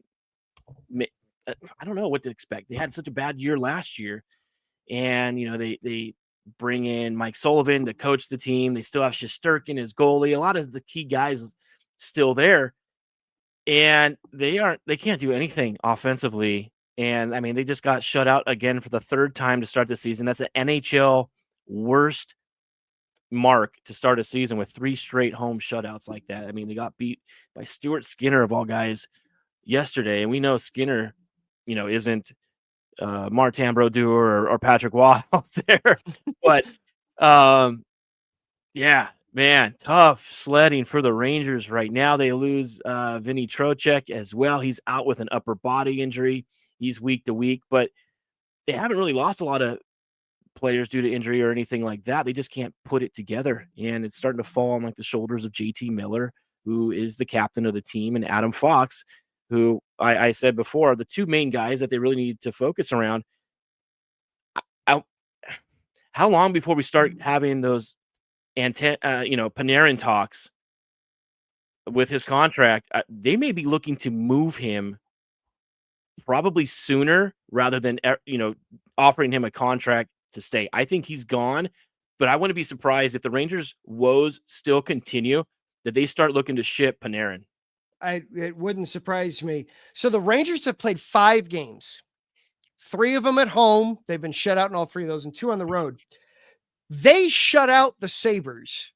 [SPEAKER 2] don't know what to expect. They had such a bad year last year, and they bring in Mike Sullivan to coach the team. They still have Shesterkin as goalie. A lot of the key guys still there, and they can't do anything offensively. And I mean, they just got shut out again for the 3rd time to start the season. That's an NHL worst mark to start a season, with 3 straight home shutouts like that. I mean, they got beat by Stuart Skinner of all guys yesterday, and we know Skinner, isn't Martin Brodeur or Patrick Waugh out there, but yeah, man, tough sledding for the Rangers right now. They lose Vinny Trocheck as well. He's out with an upper body injury. He's week to week, but they haven't really lost a lot of players due to injury or anything like that. They just can't put it together, and it's starting to fall on the shoulders of JT Miller, who is the captain of the team, and Adam Fox, who I said before are the 2 main guys that they really need to focus around. How long before we start having those Panarin talks with his contract? They may be looking to move him probably sooner rather than offering him a contract to stay. I think he's gone, but I wouldn't be surprised if the Rangers' woes still continue, that they start looking to ship Panarin.
[SPEAKER 1] It wouldn't surprise me. So the Rangers have played 5 games, 3 of them at home. They've been shut out in all 3 of those, and 2 on the road. They shut out the Sabres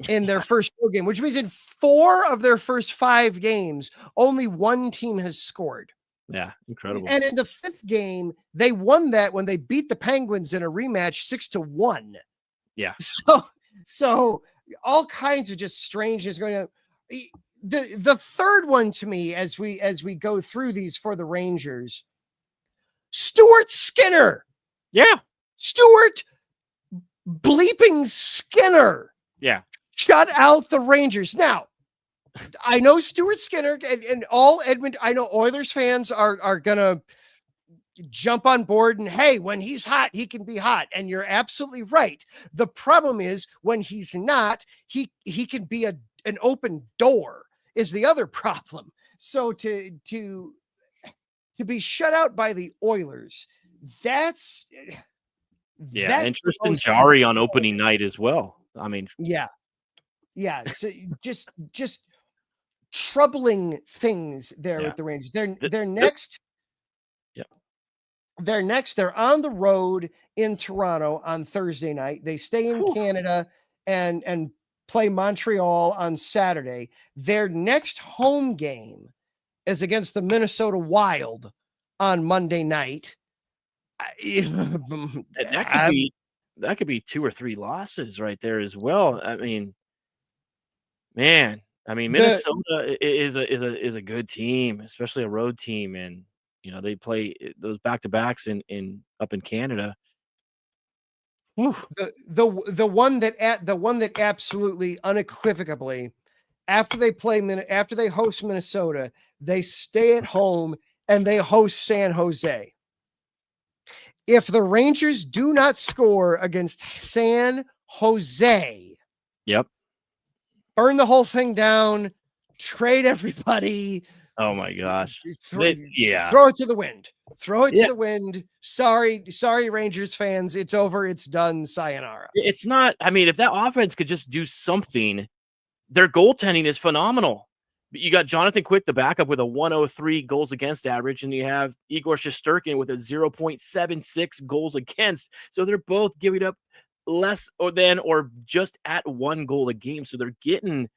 [SPEAKER 1] in their first 4 game, which means in 4 of their first 5 games, only 1 team has scored.
[SPEAKER 2] Yeah, incredible.
[SPEAKER 1] And in the 5th game, they won that when they beat the Penguins in a rematch 6-1.
[SPEAKER 2] Yeah.
[SPEAKER 1] So all kinds of just strangeness going on. The third one to me, as we go through these for the Rangers, Stuart Skinner.
[SPEAKER 2] Yeah.
[SPEAKER 1] Stuart bleeping Skinner.
[SPEAKER 2] Yeah.
[SPEAKER 1] Shut out the Rangers. Now, I know Stuart Skinner and all Edmonton. I know Oilers fans are going to jump on board, and hey, when he's hot, he can be hot. And you're absolutely right. The problem is when he's not, he can be an open door is the other problem. So to be shut out by the Oilers, that's
[SPEAKER 2] and Tristan Jarry on opening night as well. I mean,
[SPEAKER 1] yeah. So just troubling things there with the Rangers. They're next. They're next. They're on the road in Toronto on Thursday night. They stay in Canada and play Montreal on Saturday. Their next home game is against the Minnesota Wild on Monday night.
[SPEAKER 2] That could be 2 or 3 losses right there as well. I mean, man, Minnesota is a good team, especially a road team, and they play those back-to-backs up in Canada.
[SPEAKER 1] The one that absolutely unequivocally after they host Minnesota, they stay at home and they host San Jose. If the Rangers do not score against San Jose,
[SPEAKER 2] Yep.
[SPEAKER 1] burn the whole thing down, trade everybody.
[SPEAKER 2] Oh my gosh.
[SPEAKER 1] Throw it to the wind. Throw it to the wind. Sorry, Rangers fans. It's over. It's done. Sayonara.
[SPEAKER 2] It's not. I mean, if that offense could just do something, their goaltending is phenomenal. You got Jonathan Quick, the backup, with a 103 goals against average, and you have Igor Shesterkin with a 0.76 goals against. So they're both giving up less or just at 1 goal a game. So they're getting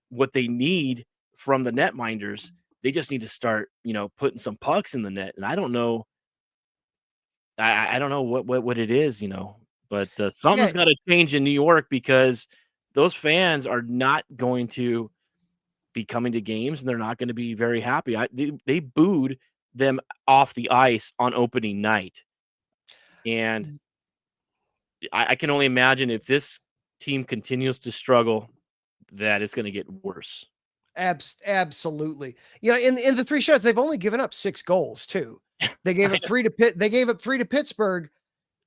[SPEAKER 2] what they need from the netminders. They just need to start, putting some pucks in the net. And I don't know. I don't know what it is, but something's got to change in New York, because those fans are not going to be coming to games, and they're not going to be very happy. They booed them off the ice on opening night. And I can only imagine, if this team continues to struggle, that it's going to get worse.
[SPEAKER 1] Absolutely. In the 3 shots, they've only given up 6 goals too. They gave up 3 to Pittsburgh,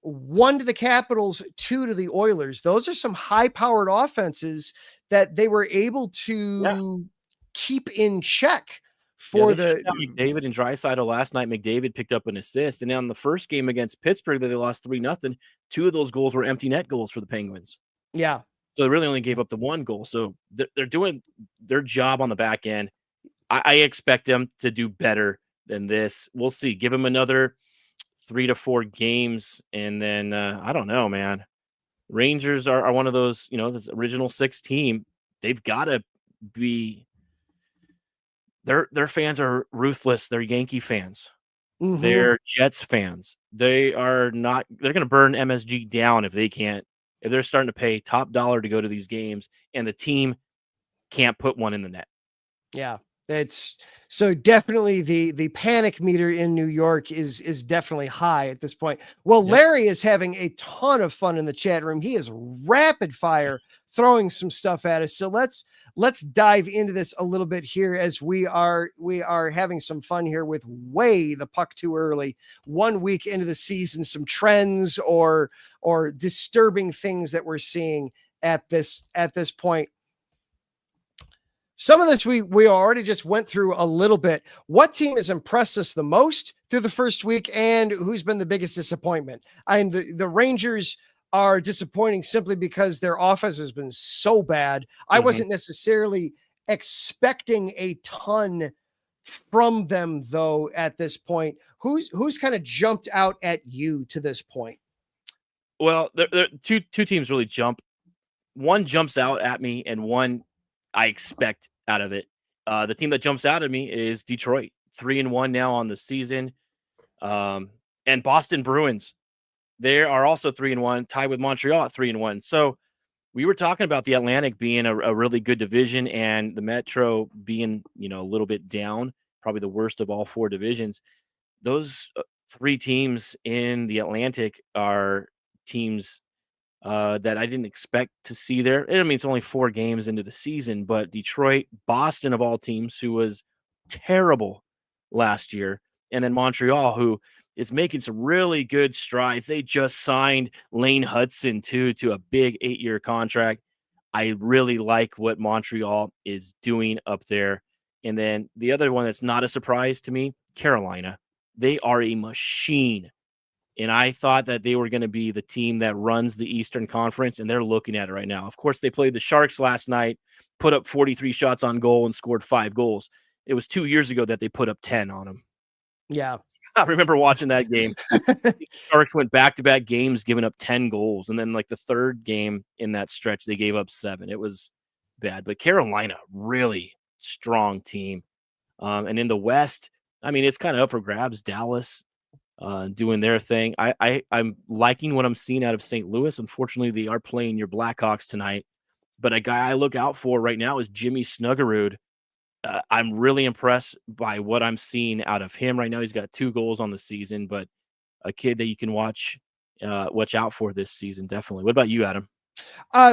[SPEAKER 1] 1 to the Capitals, 2 to the Oilers. Those are some high-powered offenses that they were able to keep in check for the
[SPEAKER 2] McDavid and Draisaitl last night. McDavid picked up an assist, and on the first game against Pittsburgh that they lost 3-0, 2 of those goals were empty net goals for the Penguins.
[SPEAKER 1] Yeah.
[SPEAKER 2] So they really only gave up the 1 goal. So they're doing their job on the back end. I expect them to do better than this. We'll see. Give them another 3 to 4 games, and then I don't know, man. Rangers are one of those, this original 6 team. They've got to be. Their fans are ruthless. They're Yankee fans. Mm-hmm. They're Jets fans. They're going to burn MSG down if they're starting to pay top dollar to go to these games, and the team can't put one in the net.
[SPEAKER 1] Yeah. It's so definitely the panic meter in New York is definitely high at this point. Well, yep. Larry is having a ton of fun in the chat room. He is rapid fire throwing some stuff at us. So let's dive into this a little bit here, as we are having some fun here with way the puck too early. 1 week into the season, some trends or disturbing things that we're seeing at this point. Some of this we already just went through a little bit. What team has impressed us the most through the first week, and who's been the biggest disappointment? The Rangers are disappointing simply because their offense has been so bad. I wasn't necessarily expecting a ton from them, though, at this point. Who's kind of jumped out at you to this point?
[SPEAKER 2] Well, there two teams really jump. One jumps out at me, and one I expect out of it. The team that jumps out at me is Detroit, 3-1 now on the season. And Boston Bruins, they are also 3-1, tied with Montreal at 3-1. So we were talking about the Atlantic being a really good division, and the Metro being, a little bit down, probably the worst of all 4 divisions. Those 3 teams in the Atlantic are teams that I didn't expect to see there. I mean, it's only 4 games into the season, but Detroit, Boston of all teams, who was terrible last year, and then Montreal, who is making some really good strides. They just signed Lane Hudson to a big 8-year contract. I really like what Montreal is doing up there. And then the other one that's not a surprise to me, Carolina. They are a machine. And I thought that they were going to be the team that runs the Eastern Conference, and they're looking at it right now. Of course, they played the Sharks last night, put up 43 shots on goal, and scored 5 goals. It was 2 years ago that they put up 10 on them.
[SPEAKER 1] Yeah.
[SPEAKER 2] I remember watching that game. The Sharks went back-to-back games giving up 10 goals, and then like the third game in that stretch, they gave up 7. It was bad. But Carolina, really strong team. And in the West, I mean, it's kind of up for grabs. Dallas, doing their thing. I'm liking what I'm seeing out of St. Louis. Unfortunately, they are playing your Blackhawks tonight. But a guy I look out for right now is Jimmy Snuggerud. I'm really impressed by what I'm seeing out of him right now. He's got 2 goals on the season, but a kid that you can watch out for this season, definitely. What about you, Adam?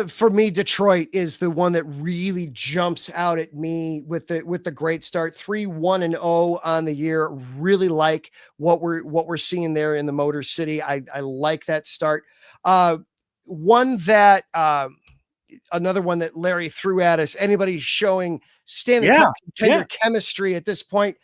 [SPEAKER 1] For me, Detroit is the one that really jumps out at me with the great start. 3-1-0 on the year. Really like what we're seeing there in the Motor City. I like that start. One that another one that Larry threw at us. Anybody showing Stanley
[SPEAKER 2] Yeah,
[SPEAKER 1] Cup contender
[SPEAKER 2] yeah.
[SPEAKER 1] chemistry at this point?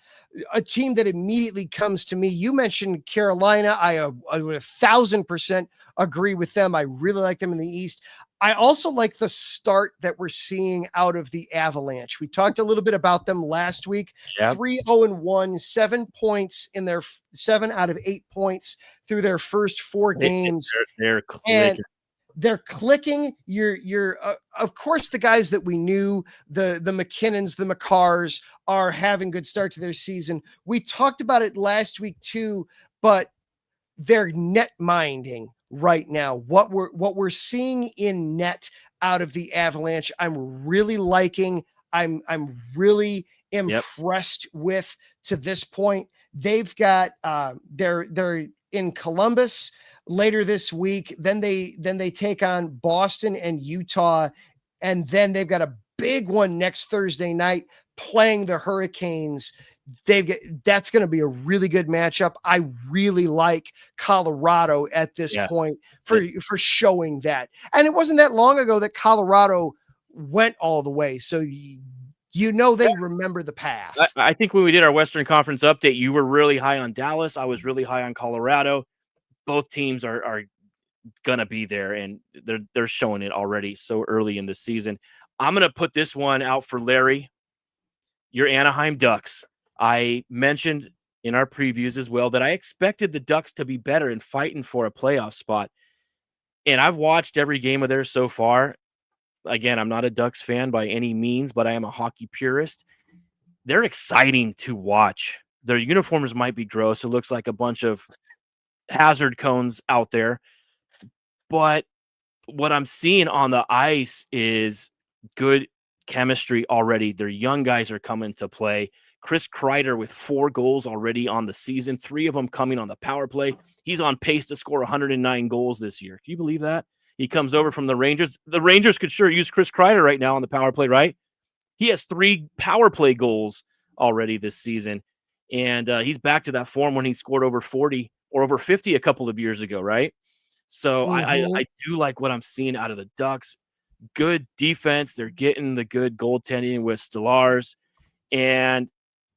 [SPEAKER 1] A team that immediately comes to me. You mentioned Carolina. I would 1,000% agree with them. I really like them in the East. I also like the start that we're seeing out of the Avalanche. We talked a little bit about them last week.
[SPEAKER 2] Yep.
[SPEAKER 1] 3-0-1, 7 points in their 7 out of 8 points through their first 4 games.
[SPEAKER 2] They're
[SPEAKER 1] And
[SPEAKER 2] clicking.
[SPEAKER 1] they're clicking. You're of course, the guys that we knew, the McKinnons, the McCarrs, are having good start to their season. We talked about it last week too, but they're net minding right now. What we're seeing in net out of the Avalanche, I'm really liking. I'm really impressed with to this point. They've got they're in Columbus later this week. Then they take on Boston and Utah, and then they've got a big one next Thursday night playing the Hurricanes. That's going to be a really good matchup. I really like Colorado at this point for showing that. And it wasn't that long ago that Colorado went all the way. So they remember the path.
[SPEAKER 2] I think when we did our Western Conference update, you were really high on Dallas. I was really high on Colorado. Both teams are gonna be there, and they're showing it already so early in the season. I'm gonna put this one out for Larry. Your Anaheim Ducks. I mentioned in our previews as well that I expected the Ducks to be better in fighting for a playoff spot. And I've watched every game of theirs so far. Again, I'm not a Ducks fan by any means, but I am a hockey purist. They're exciting to watch. Their uniforms might be gross. It looks like a bunch of hazard cones out there. But what I'm seeing on the ice is good chemistry already. Their young guys are coming to play. Chris Kreider with 4 goals already on the season, 3 of them coming on the power play. He's on pace to score 109 goals this year. Can you believe that? He comes over from the Rangers. The Rangers could sure use Chris Kreider right now on the power play, right? He has 3 power play goals already this season. And he's back to that form when he scored over 40 or over 50 a couple of years ago, right? So I do like what I'm seeing out of the Ducks. Good defense. They're getting the good goaltending with Stellars. And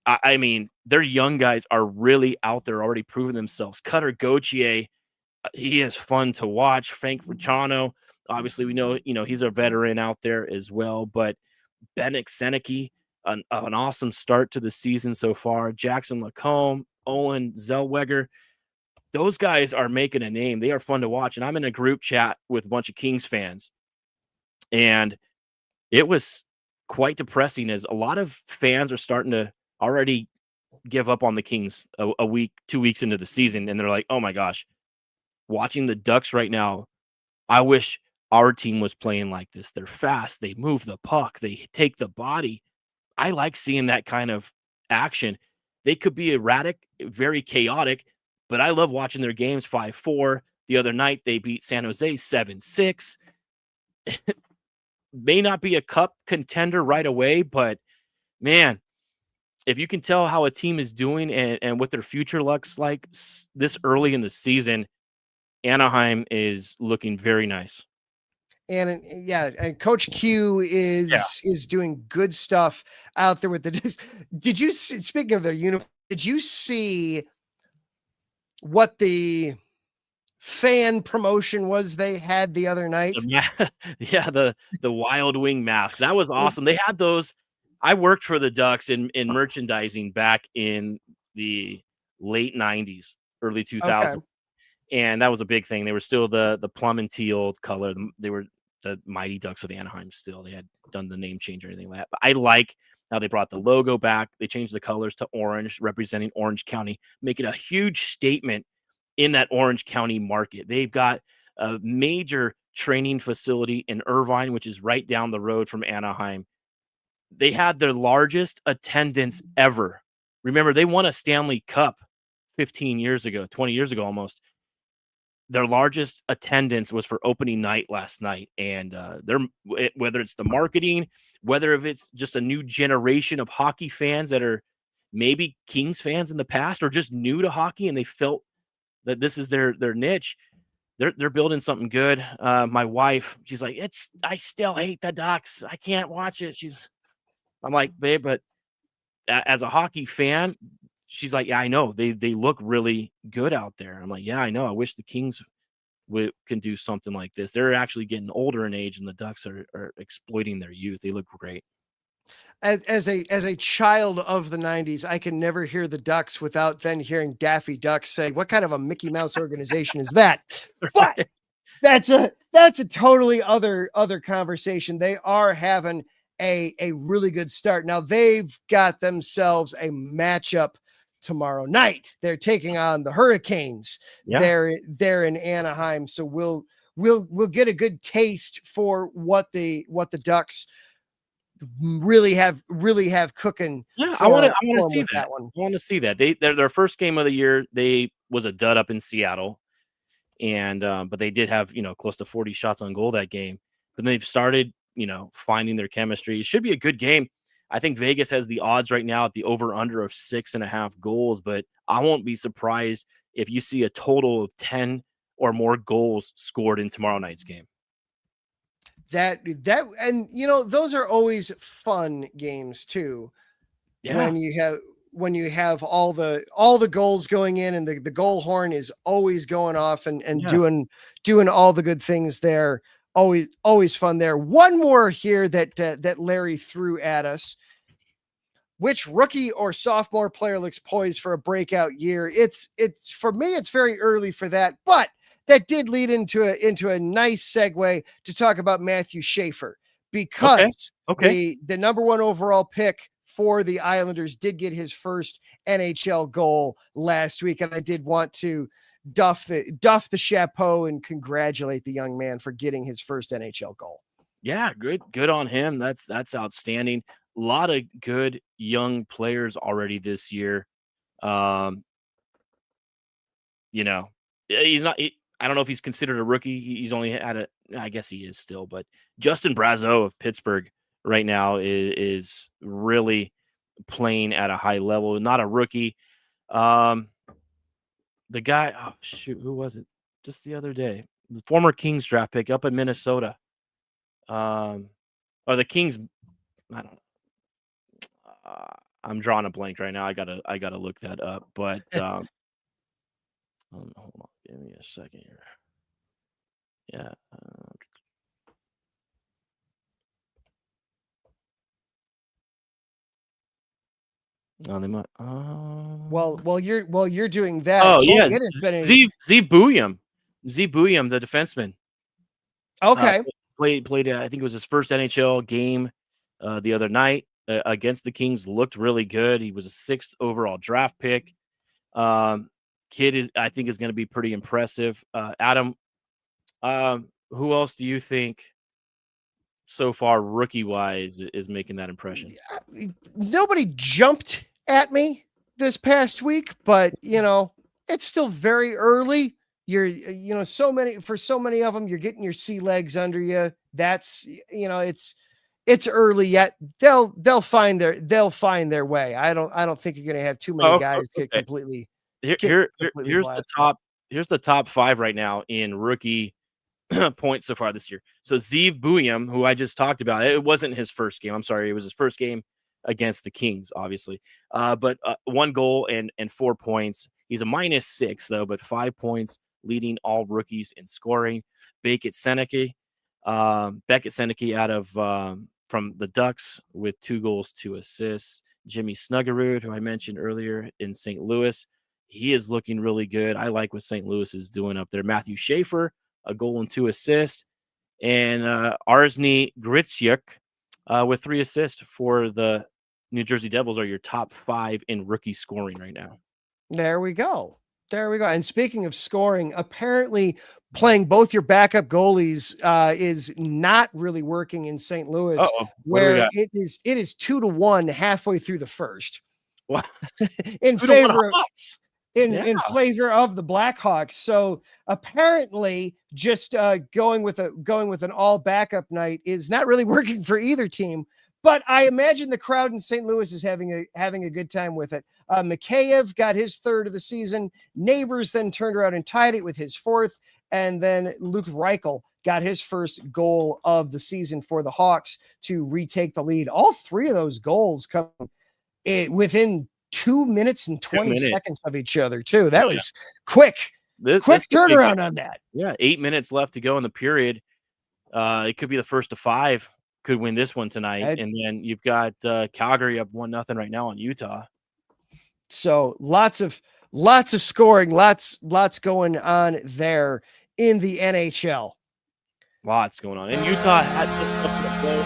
[SPEAKER 2] I mean, their young guys are really out there already proving themselves. Cutter Gauthier, he is fun to watch. Frank Ricciano, obviously we know, he's a veteran out there as well. But Bennett Seneke, an awesome start to the season so far. Jackson Lacombe, Owen Zellweger, those guys are making a name. They are fun to watch. And I'm in a group chat with a bunch of Kings fans. And it was quite depressing as a lot of fans are starting to already give up on the Kings a week, 2 weeks into the season. And they're like, oh my gosh, watching the Ducks right now, I wish our team was playing like this. They're fast. They move the puck. They take the body. I like seeing that kind of action. They could be erratic, very chaotic, but I love watching their games. 5-4. The other night, they beat San Jose 7-6. May not be a cup contender right away, but man, if you can tell how a team is doing and what their future looks like this early in the season, Anaheim is looking very nice.
[SPEAKER 1] And and Coach Q is doing good stuff out there with the. Did you see, speaking of their uniform? Did you see what the fan promotion was they had the other night?
[SPEAKER 2] The Wild Wing masks. That was awesome. They had those. I worked for the Ducks in merchandising back in the late 90s, early 2000s. Okay. And that was a big thing. They were still the plum and teal color. They were the Mighty Ducks of Anaheim still. They had done the name change or anything like that. But I like how they brought the logo back. They changed the colors to orange, representing Orange County, making a huge statement in that Orange County market. They've got a major training facility in Irvine, which is right down the road from Anaheim. They had their largest attendance ever. Remember, they won a Stanley Cup 15 years ago, 20 years ago almost. their largest attendance was for opening night last night, and whether it's the marketing, whether if it's just a new generation of hockey fans that are maybe Kings fans in the past or just new to hockey and they felt that this is their niche. They're building something good. My wife, she's like, I still hate the Ducks. I can't watch it. I'm like, babe, but as a hockey fan, she's like, yeah, I know they look really good out there. I'm like, yeah, I know. I wish the Kings can do something like this. They're actually getting older in age, and the Ducks are exploiting their youth. They look great.
[SPEAKER 1] As a child of the 90s, I can never hear the Ducks without then hearing Daffy Duck say, what kind of a Mickey Mouse organization is that? But that's a totally other conversation. They are having a really good start. Now they've got themselves a matchup tomorrow night. They're taking on the Hurricanes.
[SPEAKER 2] Yeah.
[SPEAKER 1] They're in Anaheim. So we'll get a good taste for what the Ducks really have cooking.
[SPEAKER 2] Yeah, I want to see
[SPEAKER 1] that one.
[SPEAKER 2] I want to see that. Their first game of the year, they was a dud up in Seattle, and but they did have close to 40 shots on goal that game. But they've started finding their chemistry. It should be a good game. I think Vegas has the odds right now at the over under of 6.5 goals, but I won't be surprised if you see a total of 10 or more goals scored in tomorrow night's game.
[SPEAKER 1] That and those are always fun games too.
[SPEAKER 2] Yeah.
[SPEAKER 1] When you have all the goals going in and the goal horn is always going off and doing all the good things there. Always fun there. One more here that Larry threw at us. Which rookie or sophomore player looks poised for a breakout year? It's for me, it's very early for that, but that did lead into a nice segue to talk about Matthew Schaefer, because the number 1 overall pick for the Islanders did get his first NHL goal last week. And I did want to doff the chapeau and congratulate the young man for getting his first NHL goal.
[SPEAKER 2] Yeah, good on him. That's outstanding. A lot of good young players already this year. He's not. I don't know if he's considered a rookie. He's only had I guess he is still, but Justin Brazeau of Pittsburgh right now is really playing at a high level. Not a rookie. The guy, oh shoot, who was it? Just the other day, the former Kings draft pick up in Minnesota. Or the Kings. I don't know. I'm drawing a blank right now. I gotta look that up. But hold on, give me a second here. Yeah. No, they might.
[SPEAKER 1] While you're doing that.
[SPEAKER 2] Oh yeah, Zeev Bouillon, the defenseman.
[SPEAKER 1] Okay.
[SPEAKER 2] Played. I think it was his first NHL game the other night against the Kings. Looked really good. He was a 6th overall draft pick. Kid I think is going to be pretty impressive. Adam, who else do you think so far rookie wise is making that impression?
[SPEAKER 1] Nobody jumped at me this past week, but it's still very early. You're so many of them, you're getting your sea legs under you. That's it's early yet. They'll find their way. I don't think you're going to have too many guys get completely.
[SPEAKER 2] Here's the top 5 right now in rookie points so far this year. So Zeev Bouillon, who I just talked about, it wasn't his first game. I'm sorry, it was his first game against the Kings, obviously. But 1 goal and 4 points. He's a -6 though, but 5 points, leading all rookies in scoring. Beckett Seneke out of from the Ducks with 2 goals, 2 assists. Jimmy Snuggerud, who I mentioned earlier in St. Louis, he is looking really good. I like what St. Louis is doing up there. Matthew Schaefer, a goal and 2 assists, and Arseny Gritsyuk with 3 assists for the New Jersey Devils are your top 5 in rookie scoring right now.
[SPEAKER 1] There we go. And speaking of scoring, apparently playing both your backup goalies is not really working in St. Louis, where it is 2-1 halfway through the first.
[SPEAKER 2] What?
[SPEAKER 1] in favor of in flavor of the Blackhawks. So apparently just going with an all backup night is not really working for either team. But I imagine the crowd in St. Louis is having a good time with it. Mikheyev got his third of the season. Neighbors then turned around and tied it with his fourth. And then Luke Reichel got his first goal of the season for the Hawks to retake the lead. All three of those goals come within 2 minutes and 20 seconds of each other, too. That was quick. Quick turnaround on that.
[SPEAKER 2] Yeah, 8 minutes left to go in the period. It could be the first of 5. Could win this one tonight. And then you've got Calgary up 1-0 right now on Utah.
[SPEAKER 1] So lots of scoring, lots going on there in the NHL.
[SPEAKER 2] Lots going on. And Utah had something to blow.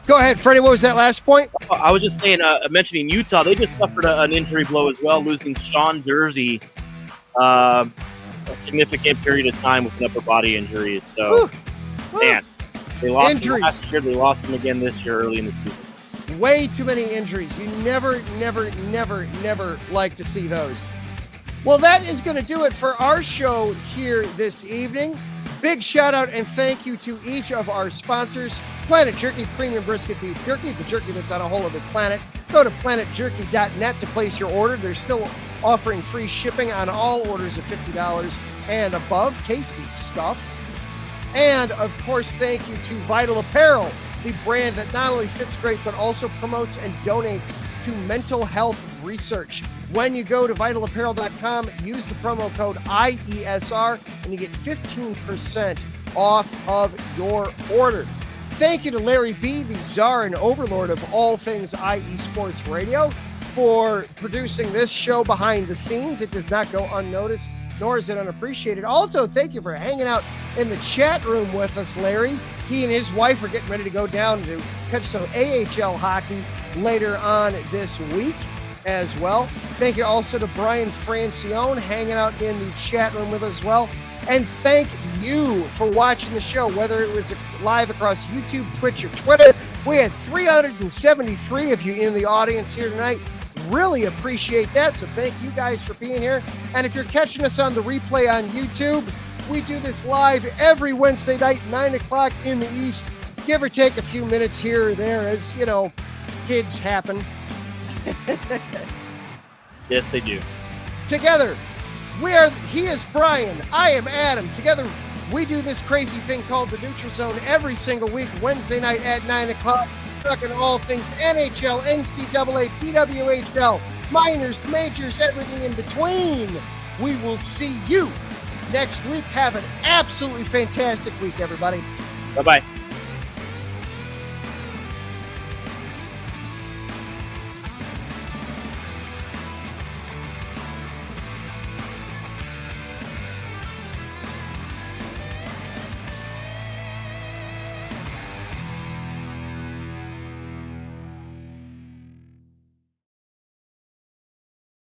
[SPEAKER 1] Go ahead, Freddie. What was that last point?
[SPEAKER 2] I was just saying, mentioning Utah, they just suffered an injury blow as well, losing Sean Dursey a significant period of time with an upper body injury. So, man, they lost him last year. They lost him again this year early in the season.
[SPEAKER 1] Way too many injuries. You never like to see those. Well, that is going to do it for our show here this evening. Big shout out and thank you to each of our sponsors. Planet Jerky Premium Brisket Beef Jerky, the jerky that's on a whole other planet. Go to planetjerky.net to place your order. They're still offering free shipping on all orders of $50 and above. Tasty stuff. And, of course, thank you to Vital Apparel, the brand that not only fits great, but also promotes and donates to mental health research. When you go to vitalapparel.com, use the promo code IESR, and you get 15% off of your order. Thank you to Larry B., the czar and overlord of all things IE Sports Radio, for producing this show behind the scenes. It does not go unnoticed, nor is it unappreciated. Also, thank you for hanging out in the chat room with us, Larry. He and his wife are getting ready to go down to catch some AHL hockey later on this week as well. Thank you also to Brian Francione hanging out in the chat room with us as well. And thank you for watching the show, whether it was live across YouTube, Twitch, or Twitter. We had 373 of you in the audience here tonight. Really appreciate that. So thank you guys for being here. And if you're catching us on the replay on YouTube, we do this live every Wednesday night, 9 o'clock in the East, give or take a few minutes here or there, as, you know, kids happen.
[SPEAKER 2] Yes, they do.
[SPEAKER 1] Together, he is Brian, I am Adam. Together, we do this crazy thing called the Neutral Zone every single week, Wednesday night at 9 o'clock, talking all things NHL, NCAA, PWHL, minors, majors, everything in between. We will see you next week. Have an absolutely fantastic week, everybody.
[SPEAKER 2] Bye-bye.